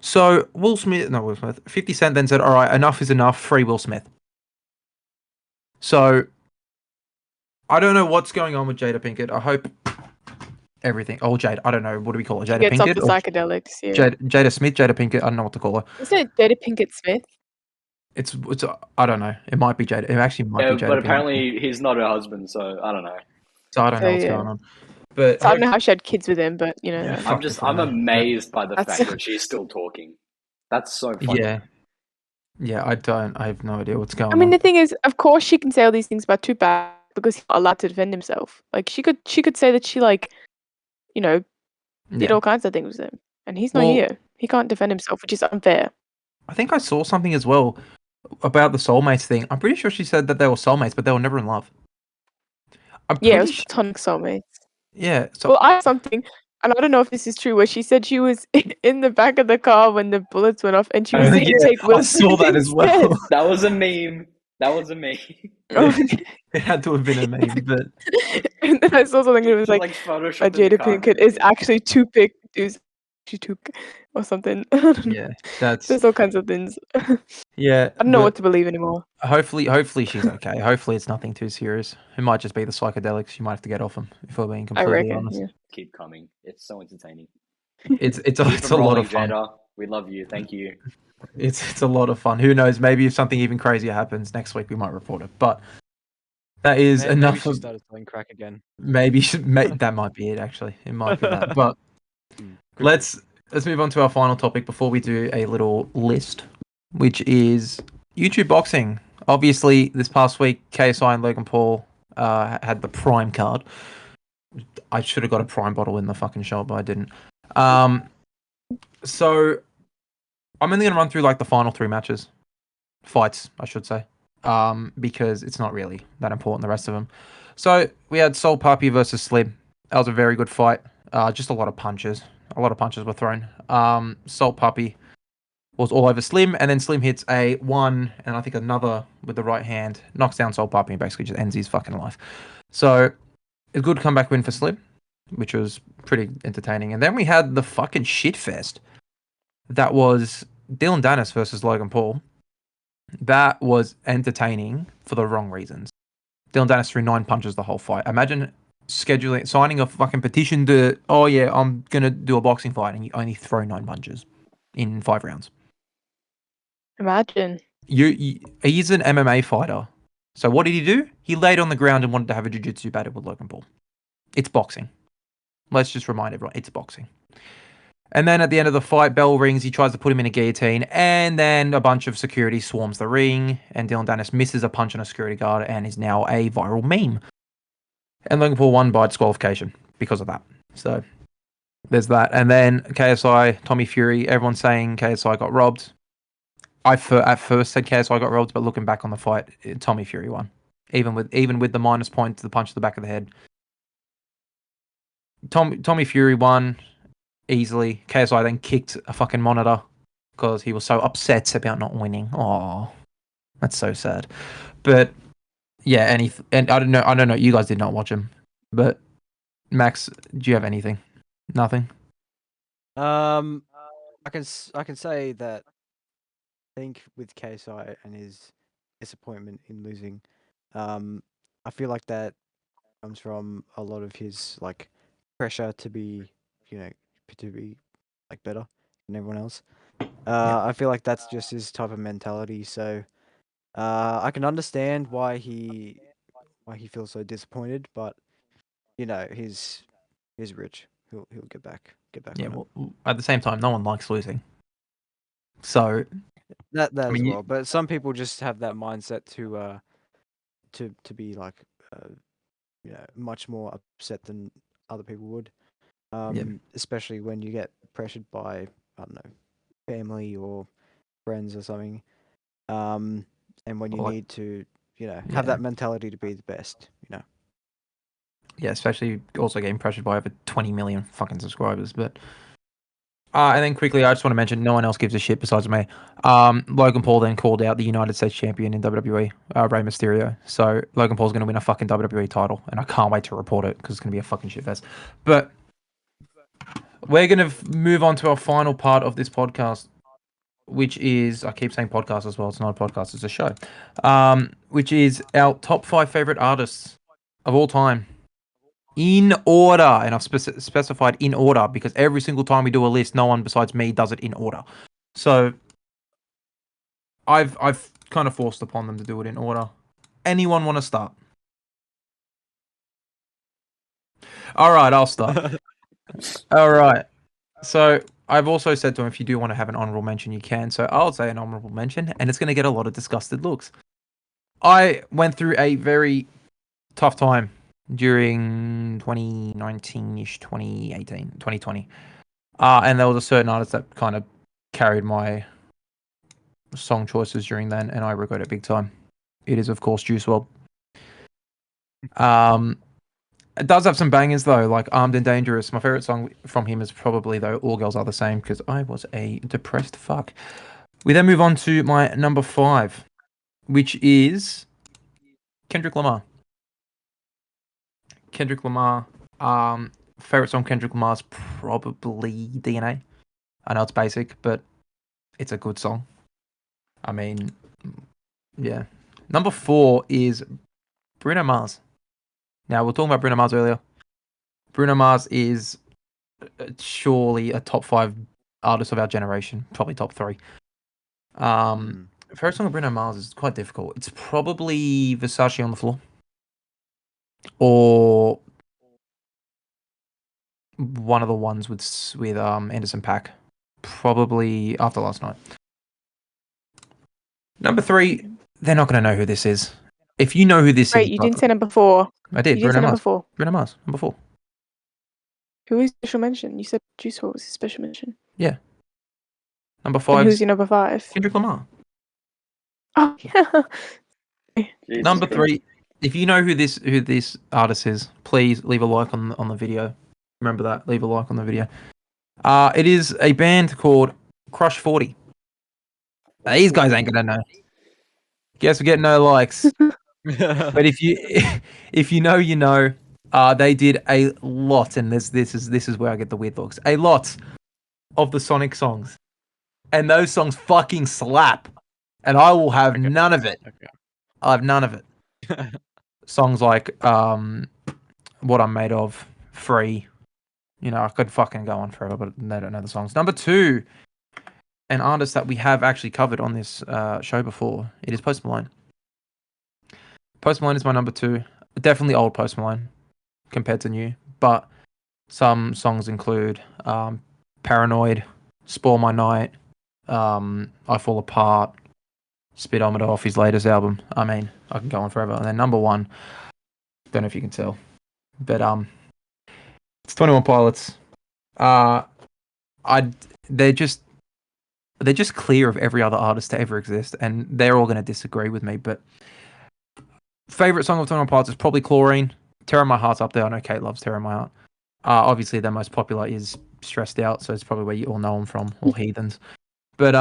So 50 Cent then said, all right, enough is enough, free Will Smith. So I don't know what's going on with Jada Pinkett. I hope everything. Oh, Jade. I don't know. What do we call her? Jada gets Pinkett? off the psychedelics. Yeah. Jada Smith, Jada Pinkett. I don't know what to call her. Is it Jada Pinkett Smith? It's I don't know. It might be Jada. It actually might Yeah, be Jada. but Pinkett. apparently he's not her husband, so I don't know. So I don't So, know what's yeah. going on. But So I don't know how she had kids with him, but you know. Yeah, that- fuck if I I'm know. But amazed by the That's- fact that she's still talking. That's so funny. yeah. I have no idea what's going I mean, on. the thing is, of course, she can say all these things about Tupac because he's not allowed to defend himself. Like she could say that she you know, did Yeah. all kinds of things with him, and he's not Well, here. He can't defend himself, which is unfair. I think I saw something as well about the soulmates thing. I'm pretty sure she said that they were soulmates, but they were never in love. I'm Yeah, it pretty was sure. platonic soulmates. Yeah. So Well, I have something, and I don't know if this is true, where she said she was in the back of the car when the bullets went off, and she was Oh, saying, yeah, "Take I Will saw that Smith as well. instead." That was a meme. That was a meme. Oh, It had to have been a meme, but and then I saw something and it was She like like photoshopped in the Jada car and Pinkett is everything. actually Tupac, is actually Tupac or something. I don't know. yeah, that's There's all kinds of things. I yeah. don't know But what to believe anymore. hopefully she's okay. Hopefully it's nothing too serious. It might just be the psychedelics. You might have to get off them if we're being I completely reckon. honest. Yeah. Keep coming. It's so entertaining. It's Keep it's them a lot rolling, of fun. Jada. We love you. Thank you. It's a lot of fun. Who knows? Maybe if something even crazier happens next week, we might report it. But that is Maybe enough she of. started selling crack again. Maybe that might be it. Actually, it might be that. But Could let's move on to our final topic before we do a little list, which is YouTube boxing. Obviously, this past week, KSI and Logan Paul had the Prime card. I should have got a Prime bottle in the fucking shop, but I didn't. So I'm only gonna run through like the final three fights, I should say, because it's not really that important, the rest of them. So we had Soul Puppy versus Slim. That was a very good fight. Just a lot of punches. A lot of punches were thrown. Soul Puppy was all over Slim, and then Slim hits a one, and I think another with the right hand, knocks down Soul Puppy, and basically just ends his fucking life. So a good comeback win for Slim, which was pretty entertaining. And then we had the fucking shit fest. That was Dylan Dennis versus Logan Paul. That was entertaining for the wrong reasons. Dylan Dennis threw 9 punches the whole fight. Imagine signing a fucking petition to, oh yeah, I'm gonna do a boxing fight, and you only throw 9 punches in 5 rounds. Imagine. He's an MMA fighter. So what did he do? He laid on the ground and wanted to have a jiu-jitsu battle with Logan Paul. It's boxing. Let's just remind everyone, it's boxing. And then at the end of the fight, bell rings, he tries to put him in a guillotine, and then a bunch of security swarms the ring, and Dylan Dennis misses a punch on a security guard and is now a viral meme. And Logan Paul won by disqualification because of that. So there's that. And then KSI, Tommy Fury, everyone's saying KSI got robbed. I at first said KSI got robbed, but looking back on the fight, Tommy Fury won. Even with the minus point to the punch to the back of the head. Tommy Fury won easily. KSI then kicked a fucking monitor because he was so upset about not winning. Oh, that's so sad. But yeah, and I don't know. You guys did not watch him, but Max, do you have anything? Nothing. I can say that I think with KSI and his disappointment in losing, I feel like that comes from a lot of his like pressure to be, to be like better than everyone else. I feel like that's just his type of mentality. So I can understand why he feels so disappointed, but he's rich. He'll get back Yeah. on it. Well, at the same time, no one likes losing. So That I as mean, well. But some people just have that mindset to be like much more upset than other people would. Especially when you get pressured by, I don't know, family or friends or something. And when you Or like- need to, Yeah. have that mentality to be the best, yeah, especially also getting pressured by over 20 million fucking subscribers. But and then quickly, I just want to mention, no one else gives a shit besides me. Logan Paul then called out the United States champion in WWE, Rey Mysterio. So Logan Paul's going to win a fucking WWE title, and I can't wait to report it because it's going to be a fucking shitfest. But we're going to move on to our final part of this podcast, which is, I keep saying podcast as well. It's not a podcast, it's a show. Which is our top 5 favorite artists of all time. In order, and I've specified in order because every single time we do a list, no one besides me does it in order. So I've kind of forced upon them to do it in order. Anyone want to start? All right, I'll start. All right. So I've also said to him, if you do want to have an honorable mention, you can. So I'll say an honorable mention, and it's going to get a lot of disgusted looks. I went through a very tough time during 2019-ish, 2018, 2020. And there was a certain artist that kind of carried my song choices during then, and I regret it big time. It is, of course, Juice WRLD. It does have some bangers though, like "Armed and Dangerous." My favorite song from him is probably though "All Girls Are the Same" because I was a depressed fuck. We then move on to my number 5, which is Kendrick Lamar. Kendrick Lamar. Favorite song Kendrick Lamar's probably DNA. I know it's basic, but it's a good song. I mean, yeah. Number 4 is Bruno Mars. Now, we are talking about Bruno Mars earlier. Bruno Mars is surely a top 5 artist of our generation, probably top 3. Favorite song of Bruno Mars is quite difficult. It's probably Versace on the Floor, or one of the ones with Anderson .Paak, probably After Last Night. Number 3, they're not going to know who this is. If you know who this Wait, is, you didn't say number 4. I did. You didn't say Bruno number Mars. 4. Bruno Mars, number 4. Who is special mention? You said Juice WRLD was his special mention. Yeah. Number And 5. who's your number 5? Kendrick Lamar. Oh yeah. Jesus Number Christ. 3. If you know who this artist is, please leave a like on the video. Remember that. Leave a like on the video. It is a band called Crush 40. These guys ain't gonna know. Guess we get no likes. But if you know, you know. They did a lot, and this is where I get the weird looks. A lot of the Sonic songs, and those songs fucking slap. And I will have none of it. Okay. I have none of it. Songs like What I'm Made Of, Free. You know, I could fucking go on forever, but they don't know the songs. Number 2, an artist that we have actually covered on this show before. It is Post Malone. Post Malone is my number 2. Definitely old Post Malone compared to new, but some songs include Paranoid, Spoil My Night, I Fall Apart, Speedometer off his latest album. I mean, I can go on forever. And then number 1, don't know if you can tell, but it's 21 Pilots. They're just clear of every other artist to ever exist, and they're all going to disagree with me. But favorite song of 21 Pilots is probably Chlorine. Tear My Heart's up there. I know Kate loves Tear My Heart. Obviously, their most popular is Stressed Out, so it's probably where you all know them from, all heathens. But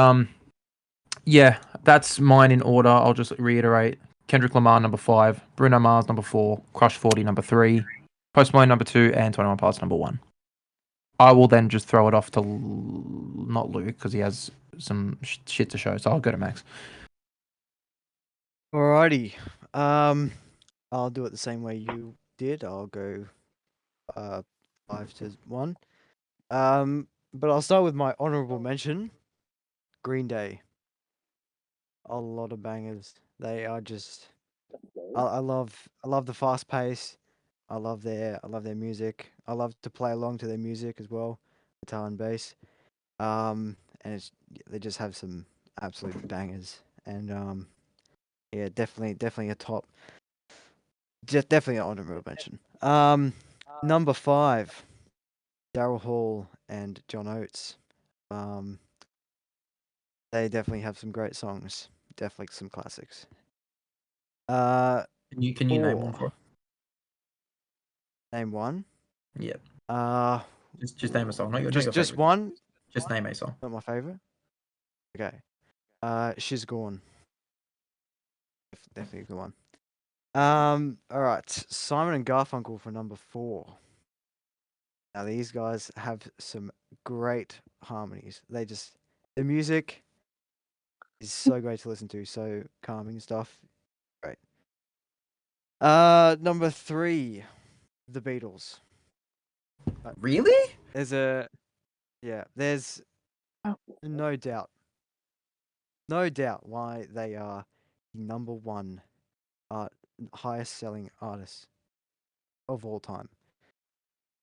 yeah, that's mine in order. I'll just reiterate: Kendrick Lamar number 5, Bruno Mars number 4, Crush 40 number 3, Post Malone number 2, and 21 Pilots number 1. I will then just throw it off to not Luke because he has some shit to show, so I'll go to Max. Alrighty. I'll do it the same way you did. I'll go 5-1. But I'll start with my honorable mention. Green Day. A lot of bangers. They are just I love the fast pace. I love their music. I love to play along to their music as well, guitar and bass. And they just have some absolute bangers. And yeah, definitely a top. Just definitely an honorable mention. Number 5, Daryl Hall and John Oates. They definitely have some great songs. Definitely some classics. Can you name one 4. for us? Name one. Yeah. Just name a song. Not your Just favorite. one. Just name a song. Not my favorite. Okay. She's Gone. Definitely a good one. All right. Simon and Garfunkel for number 4. Now these guys have some great harmonies. The music is so great to listen to. So calming and stuff. Great. Number 3, The Beatles. Really? There's Oh. no doubt. no doubt why they are the number one highest selling artists of all time.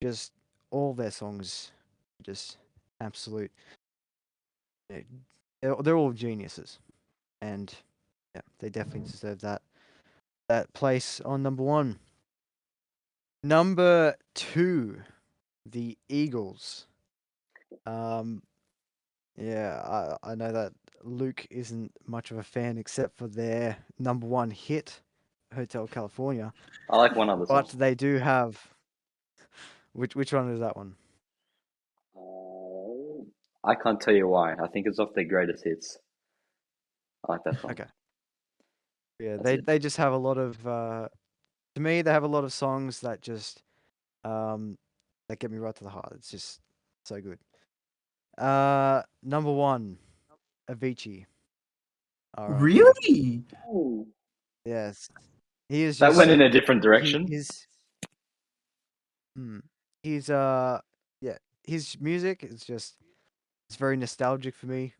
Just all their songs, just absolute. eh, they're all geniuses, and yeah, they definitely deserve that place on number one. Number two, the Eagles. Yeah, I know that Luke isn't much of a fan except for their number one hit, Hotel California. I like one other song. But they do have which one is that one? I can't tell you why. I think it's off their greatest hits. I like that song. Okay. Yeah, That's they it. they just have a lot of to me they have a lot of songs that just that get me right to the heart. It's just so good. Number one, Avicii. R.I.P. Really? Yes. He is That just went in a different he direction. is he's yeah, his music is just it's very nostalgic for me.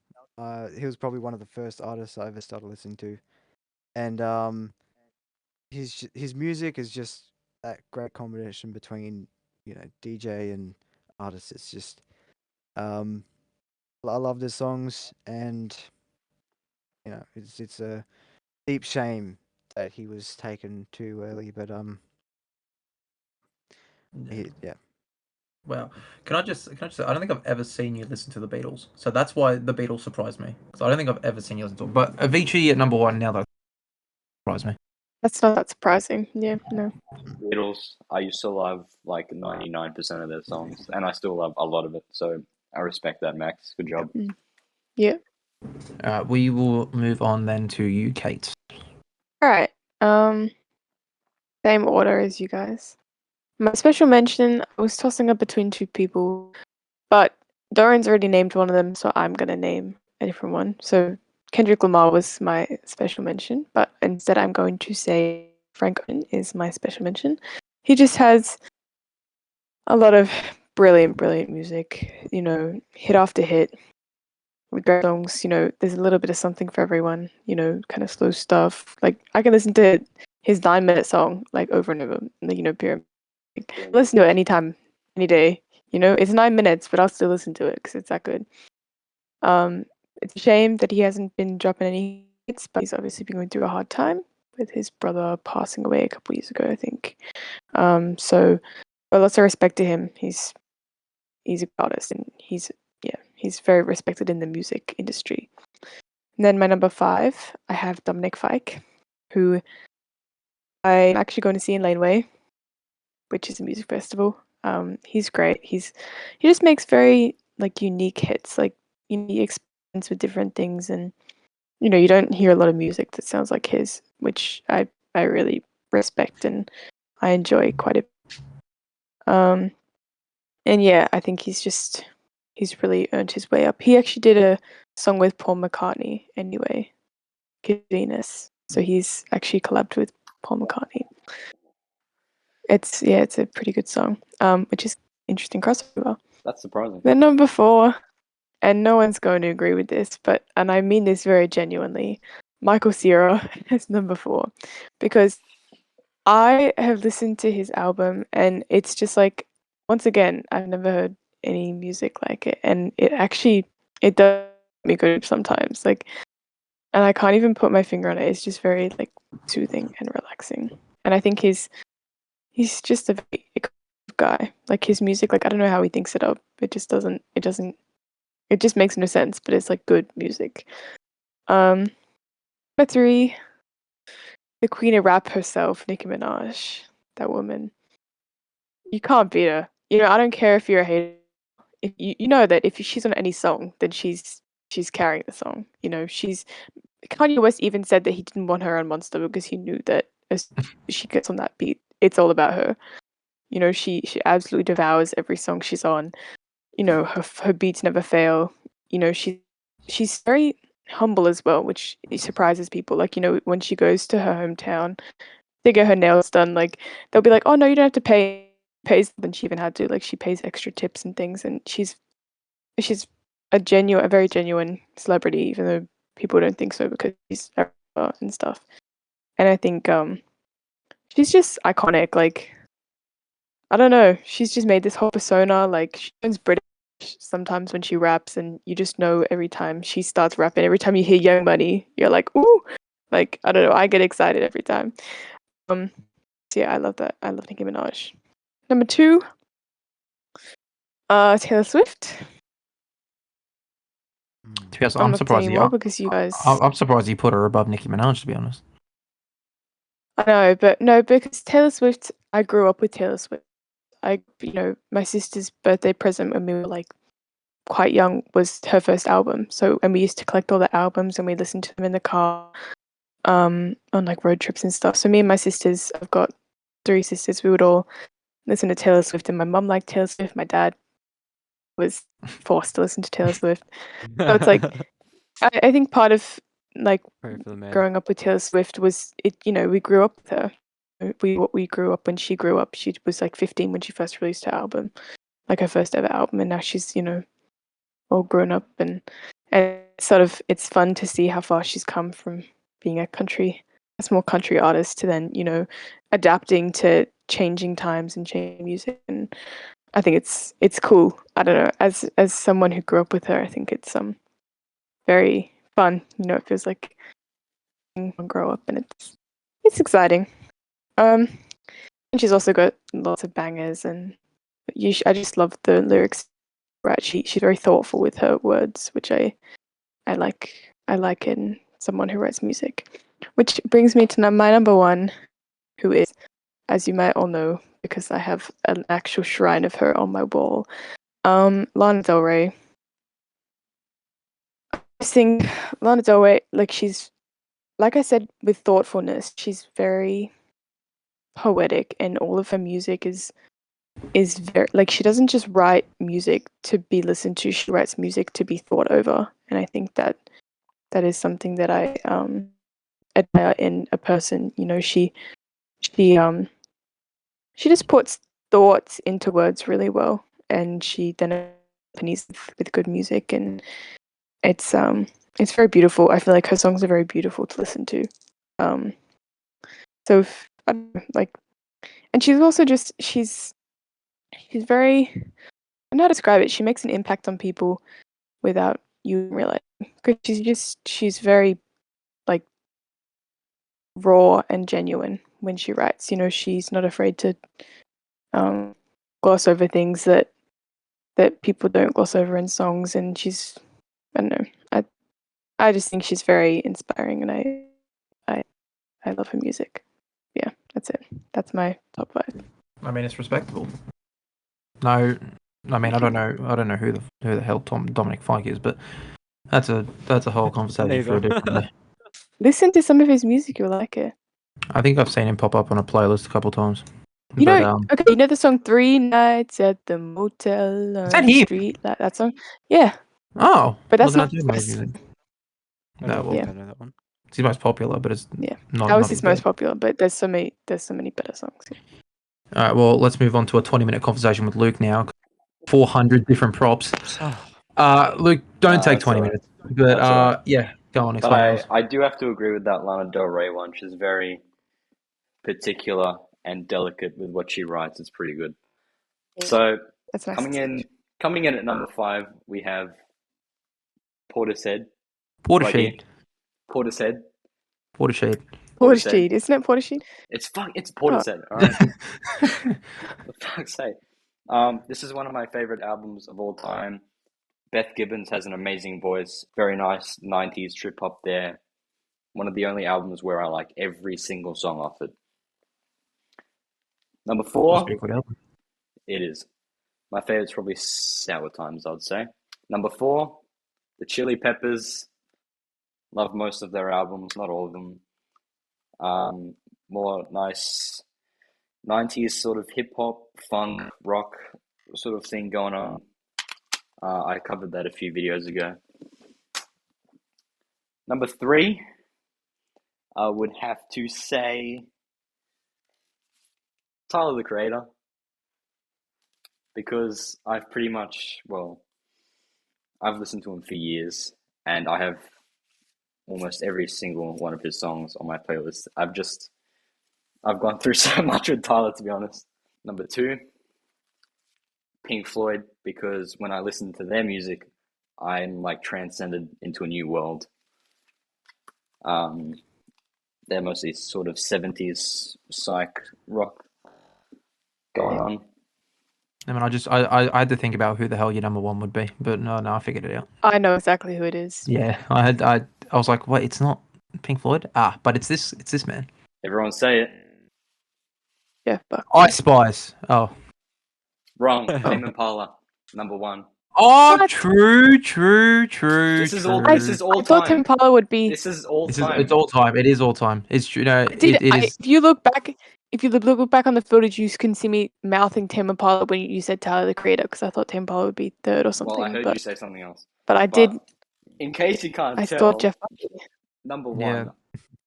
He was probably one of the first artists I ever started listening to. And his music is just that great combination between, DJ and artist. It's just um I love his songs, and it's a deep shame that he was taken too early, but yeah. Wow. Can I just say, I don't think I've ever seen you listen to the Beatles. So that's why the Beatles surprised me. Because I don't think I've ever seen you listen to it. But Avicii at number one now, that surprised me. That's not that surprising. Yeah, no. Beatles, I used to love like 99% of their songs, and I still love a lot of it. So I respect that, Max. Good job. Yeah. We will move on then to you, Kate. All right. Same order as you guys. My special mention, I was tossing up between two people, but Dorian's already named one of them, so I'm gonna name a different one. So Kendrick Lamar was my special mention, but instead I'm going to say Frank Ocean is my special mention. He just has a lot of brilliant music, hit after hit with great songs. There's a little bit of something for everyone, kind of slow stuff. Like I can listen to his 9-minute song like over and over, period. Listen to it anytime, any day. It's 9 minutes, but I'll still listen to it because it's that good. It's a shame that he hasn't been dropping any hits, but he's obviously been going through a hard time with his brother passing away a couple years ago, I think. But lots of respect to him. He's a good artist, and he's very respected in the music industry. And then my number 5, I have Dominic Fike, who I'm actually going to see in Laneway, which is a music festival. He's great. He just makes very like unique hits. Like he experiments with different things, and you don't hear a lot of music that sounds like his, which I really respect and I enjoy quite a bit. And yeah, I think he's really earned his way up. He actually did a song with Paul McCartney anyway, Venus. So he's actually collabed with Paul McCartney. It's a pretty good song, which is interesting crossover. That's surprising. Then number 4, and no one's going to agree with this, and I mean this very genuinely, Michael Cera is number 4, because I have listened to his album, and it's just like, once again, I've never heard any music like it, and it does me good sometimes, like, and I can't even put my finger on it. It's just very like soothing and relaxing, and I think he's just a very good guy. Like his music, like I don't know how he thinks it up. It just makes no sense, but it's like good music. Number 3, the queen of rap herself, Nicki Minaj. That woman. You can't beat her. I don't care if you're a hater. If you know that if she's on any song, then she's carrying the song. Kanye West even said that he didn't want her on Monster because he knew that as she gets on that beat, it's all about her. She absolutely devours every song she's on. Her beats never fail. She's very humble as well, which surprises people. Like, when she goes to her hometown to get her nails done, like they'll be like, "Oh no, you don't have to pay." Pays than she even had to. Like she pays extra tips and things, and she's a very genuine celebrity, even though people don't think so because she's a rapper and stuff. And I think she's just iconic. Like, I don't know, she's just made this whole persona. Like, she turns British sometimes when she raps, and you just know every time she starts rapping, every time you hear Young Money, you're like, ooh, like, I don't know, I get excited every time. So yeah, I love that. I love Nicki Minaj. Number 2, Taylor Swift. To be honest, I'm I'm not surprised saying you. more because you guys. I'm surprised you put her above Nicki Minaj. To be honest. I know, but no, because Taylor Swift, I grew up with Taylor Swift. My sister's birthday present when we were like quite young was her first album. So, and we used to collect all the albums and we listened to them in the car, on like road trips and stuff. So me and my sisters, I've got 3 sisters, we would all listen to Taylor Swift, and my mum liked Taylor Swift. My dad was forced to listen to Taylor Swift. So it's like, I think part of like Pray for the man. growing up with Taylor Swift was it. We grew up with her. We grew up when she grew up. She was like 15 when she first released her album, like her first ever album, and now she's all grown up, and sort of it's fun to see how far she's come from being a small country artist to then adapting to changing times and changing music, and I think it's cool. I don't know, as someone who grew up with her, I think it's very fun. It feels like grow up, and it's exciting. And she's also got lots of bangers, and I just love the lyrics. Right, she's very thoughtful with her words, which I like. I like in someone who writes music. Which brings me to my number 1, who is, as you might all know, because I have an actual shrine of her on my wall, Lana Del Rey. I think Lana Del Rey, like, she's, like I said, with thoughtfulness, she's very poetic, and all of her music is very, like, she doesn't just write music to be listened to, she writes music to be thought over, and I think that is something that I admire in a person. She just puts thoughts into words really well, and she then accompanies with good music, and it's very beautiful. I feel like her songs are very beautiful to listen to. So I don't know, like, and she's also just she's very, I don't know how to describe it. She makes an impact on people without you realizing, because she's very like raw and genuine when she writes. She's not afraid to gloss over things that people don't gloss over in songs, and I don't know. I just think she's very inspiring, and I love her music. Yeah, that's it. That's my top 5. I mean, it's respectable. No, I mean, I don't know who the hell Dominic Fike is, but that's a whole conversation for a different day. Listen to some of his music, you'll like it. I think I've seen him pop up on a playlist a couple times. Okay, you know the song 3 Nights at the Motel on that the him? Street? That song? Yeah. Oh, But that's well, not then I do know his music. I No, don't well, think I know that one. it's his most popular, but it's Yeah. not. That was not his as most good. popular, but there's so many better songs. Yeah. All right, well, let's move on to a 20-minute conversation with Luke now. 400 different props. Luke, don't take that's 20 all right. minutes. But That's all right. yeah, go on, But explain yours. I do have to agree with that Lana Del Rey one. She's very particular and delicate with what she writes. It's pretty good. So That's nice. coming in at number 5, we have Portishead. Right here. Portishead. Portishead. Portishead. Portishead, isn't it Portishead? It's Portishead, all right? For fuck's sake. This is one of my favorite albums of all time. Beth Gibbons has an amazing voice. Very nice 90s trip hop there. One of the only albums where I like every single song off it. Number 4, it is. My favorite's probably Sour Times, I'd say. Number 4, the Chili Peppers. Love most of their albums, not all of them. More nice 90s sort of hip hop, funk, rock sort of thing going on. I covered that a few videos ago. Number 3, I would have to say Tyler the Creator, because I've listened to him for years, and I have almost every single one of his songs on my playlist. I've gone through so much with Tyler, to be honest. Number 2, Pink Floyd, because when I listen to their music, I'm like transcended into a new world. They're mostly sort of 70s psych rock going on. I mean, I had to think about who the hell your number 1 would be, but no, I figured it out. I know exactly who it is. Yeah, I was like, wait, it's not Pink Floyd? But it's this man. Everyone say it. Jeff Buckley. Ice Spice. Oh. Wrong. Tame Impala, number 1. Oh, What? true. This is all I thought time. Impala would be. This is all time. It's all time. It is all time. It's true. No, it is. If you look back on the footage, you can see me mouthing Tame Impala when you said Tyler the Creator, because I thought Tame Impala would be third or something. Well, I heard but, you say something else. but I did. In case you can't I tell, thought Jeff Buckley. number 1. Yeah.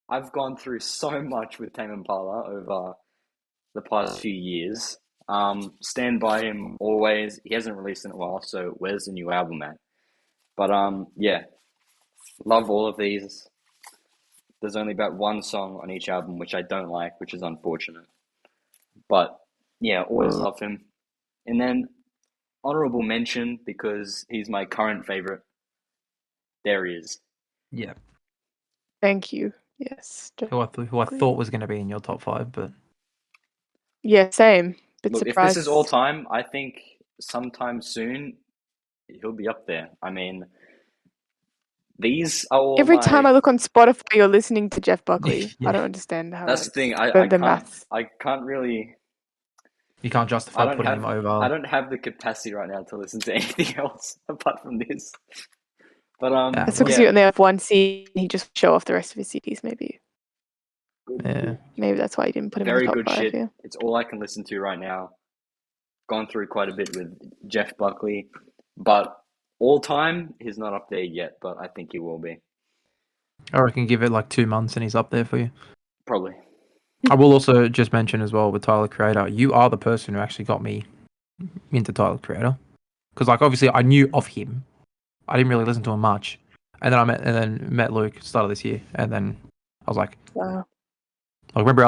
I've gone through so much with Tame Impala over the past few years. Stand by him always. He hasn't released in a while, so where's the new album at? But yeah, love all of these. There's only about 1 song on each album which I don't like, which is unfortunate. But yeah, always love him. And then honorable mention, because he's my current favorite. There he is. Yeah. Thank you. Yes. Jeff Who I Buckley. thought was going to be in your top 5, but Yeah, same. But Look, if surprised. this is all time, I think sometime soon he'll be up there. I mean, these are all Every my... time I look on Spotify, you're listening to Jeff Buckley. Yeah. I don't understand how. That's the thing. I can't really. you can't justify putting him over. I don't have the capacity right now to listen to anything else apart from this. But That's because you only have 1 CD. And he just show off the rest of his CDs. Maybe Yeah. that's why you didn't put him Very in the good top 5. shit. Yeah. It's all I can listen to right now. Gone through quite a bit with Jeff Buckley, but all time he's not up there yet. But I think he will be. I reckon give it like 2 months and he's up there for you. Probably. I will also just mention as well with Tyler Creator, you are the person who actually got me into Tyler Creator, because like obviously I knew of him, I didn't really listen to him much, and then I met Luke at the start of this year, and then I was like, Wow. like remember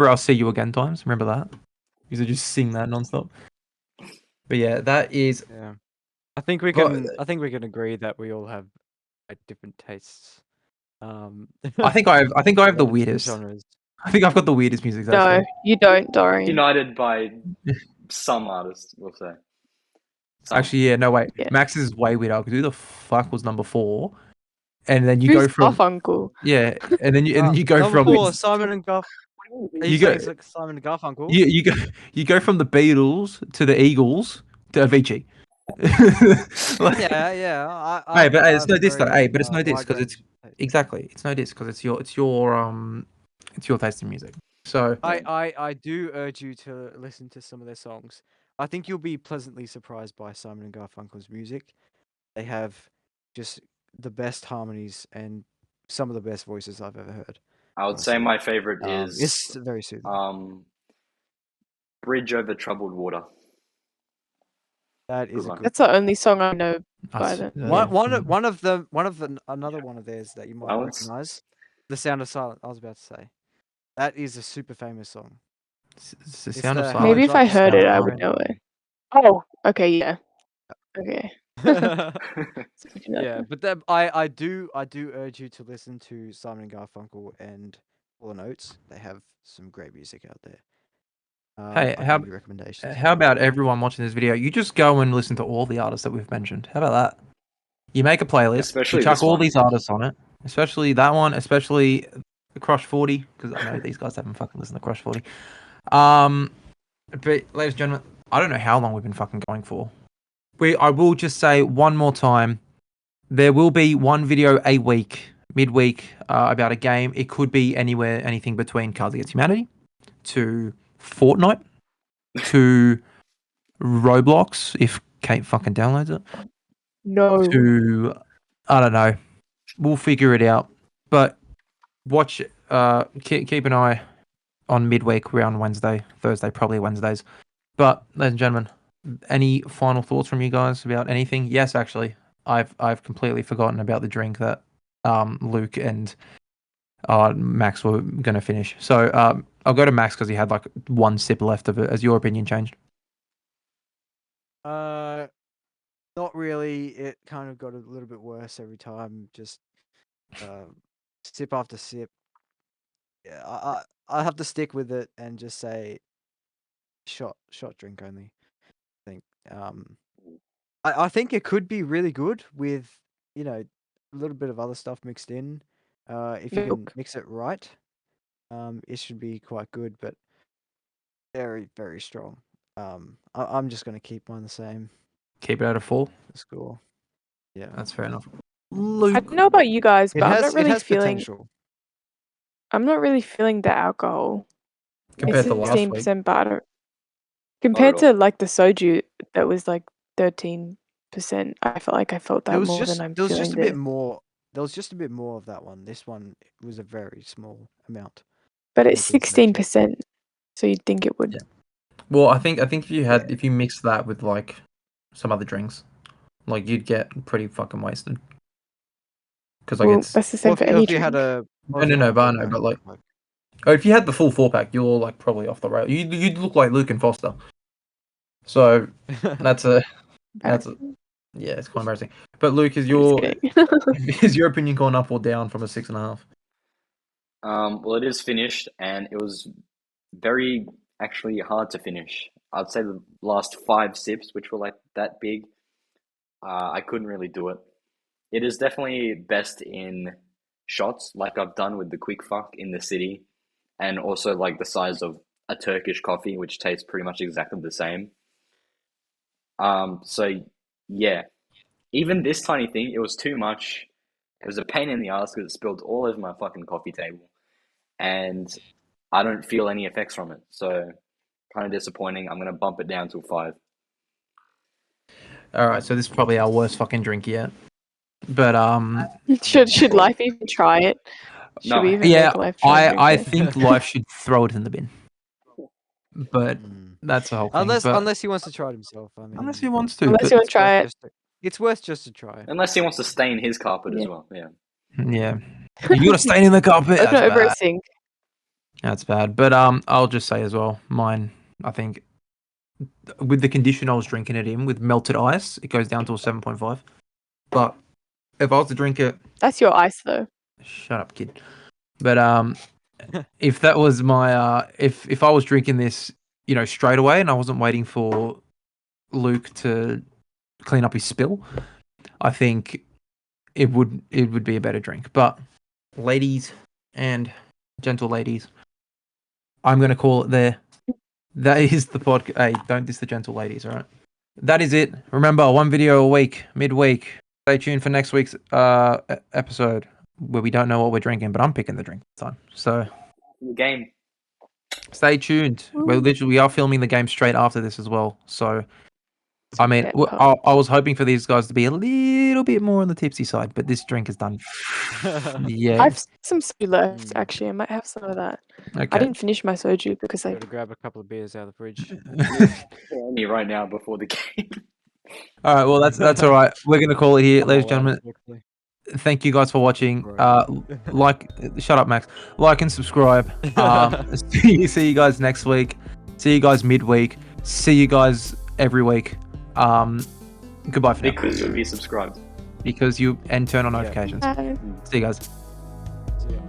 I'll see you again times. Remember that? You used to just sing that nonstop. But yeah, that is. Yeah. I think we can agree that we all have different tastes. I think I have the weirdest. genres. I think I've got the weirdest music. No, you don't, Dorian. United by some artists, we'll say. Some. Actually, yeah, no wait. Yeah. Max is way weirder because who the fuck was number 4? And then you Who's go from Garfunkel? yeah, and then you go Number from 4, Simon and Garfunkel. You go- like Simon and Garfunkel. you go from the Beatles to the Eagles to Avicii. Like- yeah. Hey, but hey, it's no have diss though. very, Hey, but it's no diss wide because it's range of taste. exactly it's no diss because it's your taste in music. So I do urge you to listen to some of their songs. I think you'll be pleasantly surprised by Simon and Garfunkel's music. They have just the best harmonies and some of the best voices I've ever heard. I would say my favorite is It's very soothing. Bridge Over Troubled Water. That is good a one. good. That's the only song I know by that's- them. yeah. Another one of theirs that you might Balance? recognize. The Sound of Silence. I was about to say. That is a super famous song. It's the It's sound of the- silence. Maybe if I Drop heard it, Sound I of would know Silence. it. Oh, okay, yeah. Okay. Yeah, but I do urge you to listen to Simon and Garfunkel and Hall & Oates. They have some great music out there. Hey, I'll how- give you recommendations. How about everyone watching this video? You just go and listen to all the artists that we've mentioned. How about that? You make a playlist, Especially you chuck this all one. these artists on it, especially that one, especially the Crush 40, because I know these guys haven't fucking listened to Crush 40. But ladies and gentlemen, I don't know how long we've been fucking going for. I will just say one more time, there will be one video a week, midweek, about a game. It could be anything between Cards Against Humanity to Fortnite to Roblox, if Kate fucking downloads it, No. to, I don't know. We'll figure it out. But watch, keep an eye on midweek. We're on Wednesday, Thursday, probably Wednesdays. But ladies and gentlemen, any final thoughts from you guys about anything? Yes, actually, I've completely forgotten about the drink that Luke and Max were going to finish. So I'll go to Max because he had like one sip left of it. Has your opinion changed? Not really. It kind of got a little bit worse every time. Just sip after sip. Yeah, I have to stick with it and just say shot drink only. I think. I think it could be really good with a little bit of other stuff mixed in. If you can Milk. mix it right, it should be quite good. But very very strong. I'm just gonna keep mine the same. Keep it at a 4. The score. Yeah, That's fair enough. I Luke, don't know about you guys, but I'm not it really has feeling. potential. I'm not really feeling the alcohol. compared It's to last week, 16%, but I don't- compared all. to like the soju that was like 13%, I felt like I felt that There was more just than I'm there was feeling just a bit this. more. There was just a bit more of that one. This one was a very small amount. But it's compared to the 16%, so you'd think it would. Yeah. well, I think if you had Yeah. if you mixed that with like some other drinks, like you'd get pretty fucking wasted. Because like Well, it's that's the same for Or any if you had drink. no, but I know, but like if you had the full 4-pack, you're like probably off the rail. You'd look like Luke and Foster. So that's a Embarrassing. yeah, it's quite embarrassing. But Luke, is I'm just your kidding. is your opinion gone up or down from a 6.5? Well, it is finished, and it was very actually hard to finish. I'd say the last 5 sips, which were like that big, I couldn't really do it. It is definitely best in shots, like I've done with the quick fuck in the city, and also like the size of a Turkish coffee, which tastes pretty much exactly the same. So yeah, even this tiny thing, it was too much. It was a pain in the ass because it spilled all over my fucking coffee table, and I don't feel any effects from it. So kind of disappointing. I'm gonna bump it down to a 5. All right, so this is probably our worst fucking drink yet. But Should Life even try it? Should No. we even yeah, make Life try and drink I it? think Life should throw it in the bin. But Mm. that's the whole thing. Unless But unless he wants to try it himself. I mean, unless he wants to, Unless but you want to try it. It's worth just to try. Unless he wants to stain his carpet as Yeah. well. Yeah. yeah, you got a stain in the carpet. Open That's it over a bad. sink. That's bad. But I'll just say as well, mine. I think with the condition I was drinking it in, with melted ice, it goes down to a 7.5. But if I was to drink it, That's your ice though. shut up, kid. But if that was my if I was drinking this, straight away, and I wasn't waiting for Luke to clean up his spill, I think it would be a better drink. But ladies and gentle ladies, I'm gonna call it there. That is the podcast. Hey, don't diss the gentle ladies, all right? That is it. Remember, 1 video a week, midweek. Stay tuned for next week's episode where we don't know what we're drinking, but I'm picking the drink this time. So The game. stay tuned. We are filming the game straight after this as well. So I mean, Get I was hoping for these guys to be a little bit more on the tipsy side, but this drink is done. Yeah. I've some soju left Mm. actually. I might have some of that. Okay. I didn't finish my soju because I Got to grab a couple of beers out of the fridge. Me right now before the game. All right. Well, that's all right. We're gonna call it here, ladies and All out gentlemen. quickly. Thank you guys for watching. Right. Shut up, Max. Like and subscribe. See you guys next week. See you guys midweek. See you guys every week. Goodbye for now. Because you'll be subscribed. Because you turn on Yeah. notifications. Bye. See you guys. So, yeah.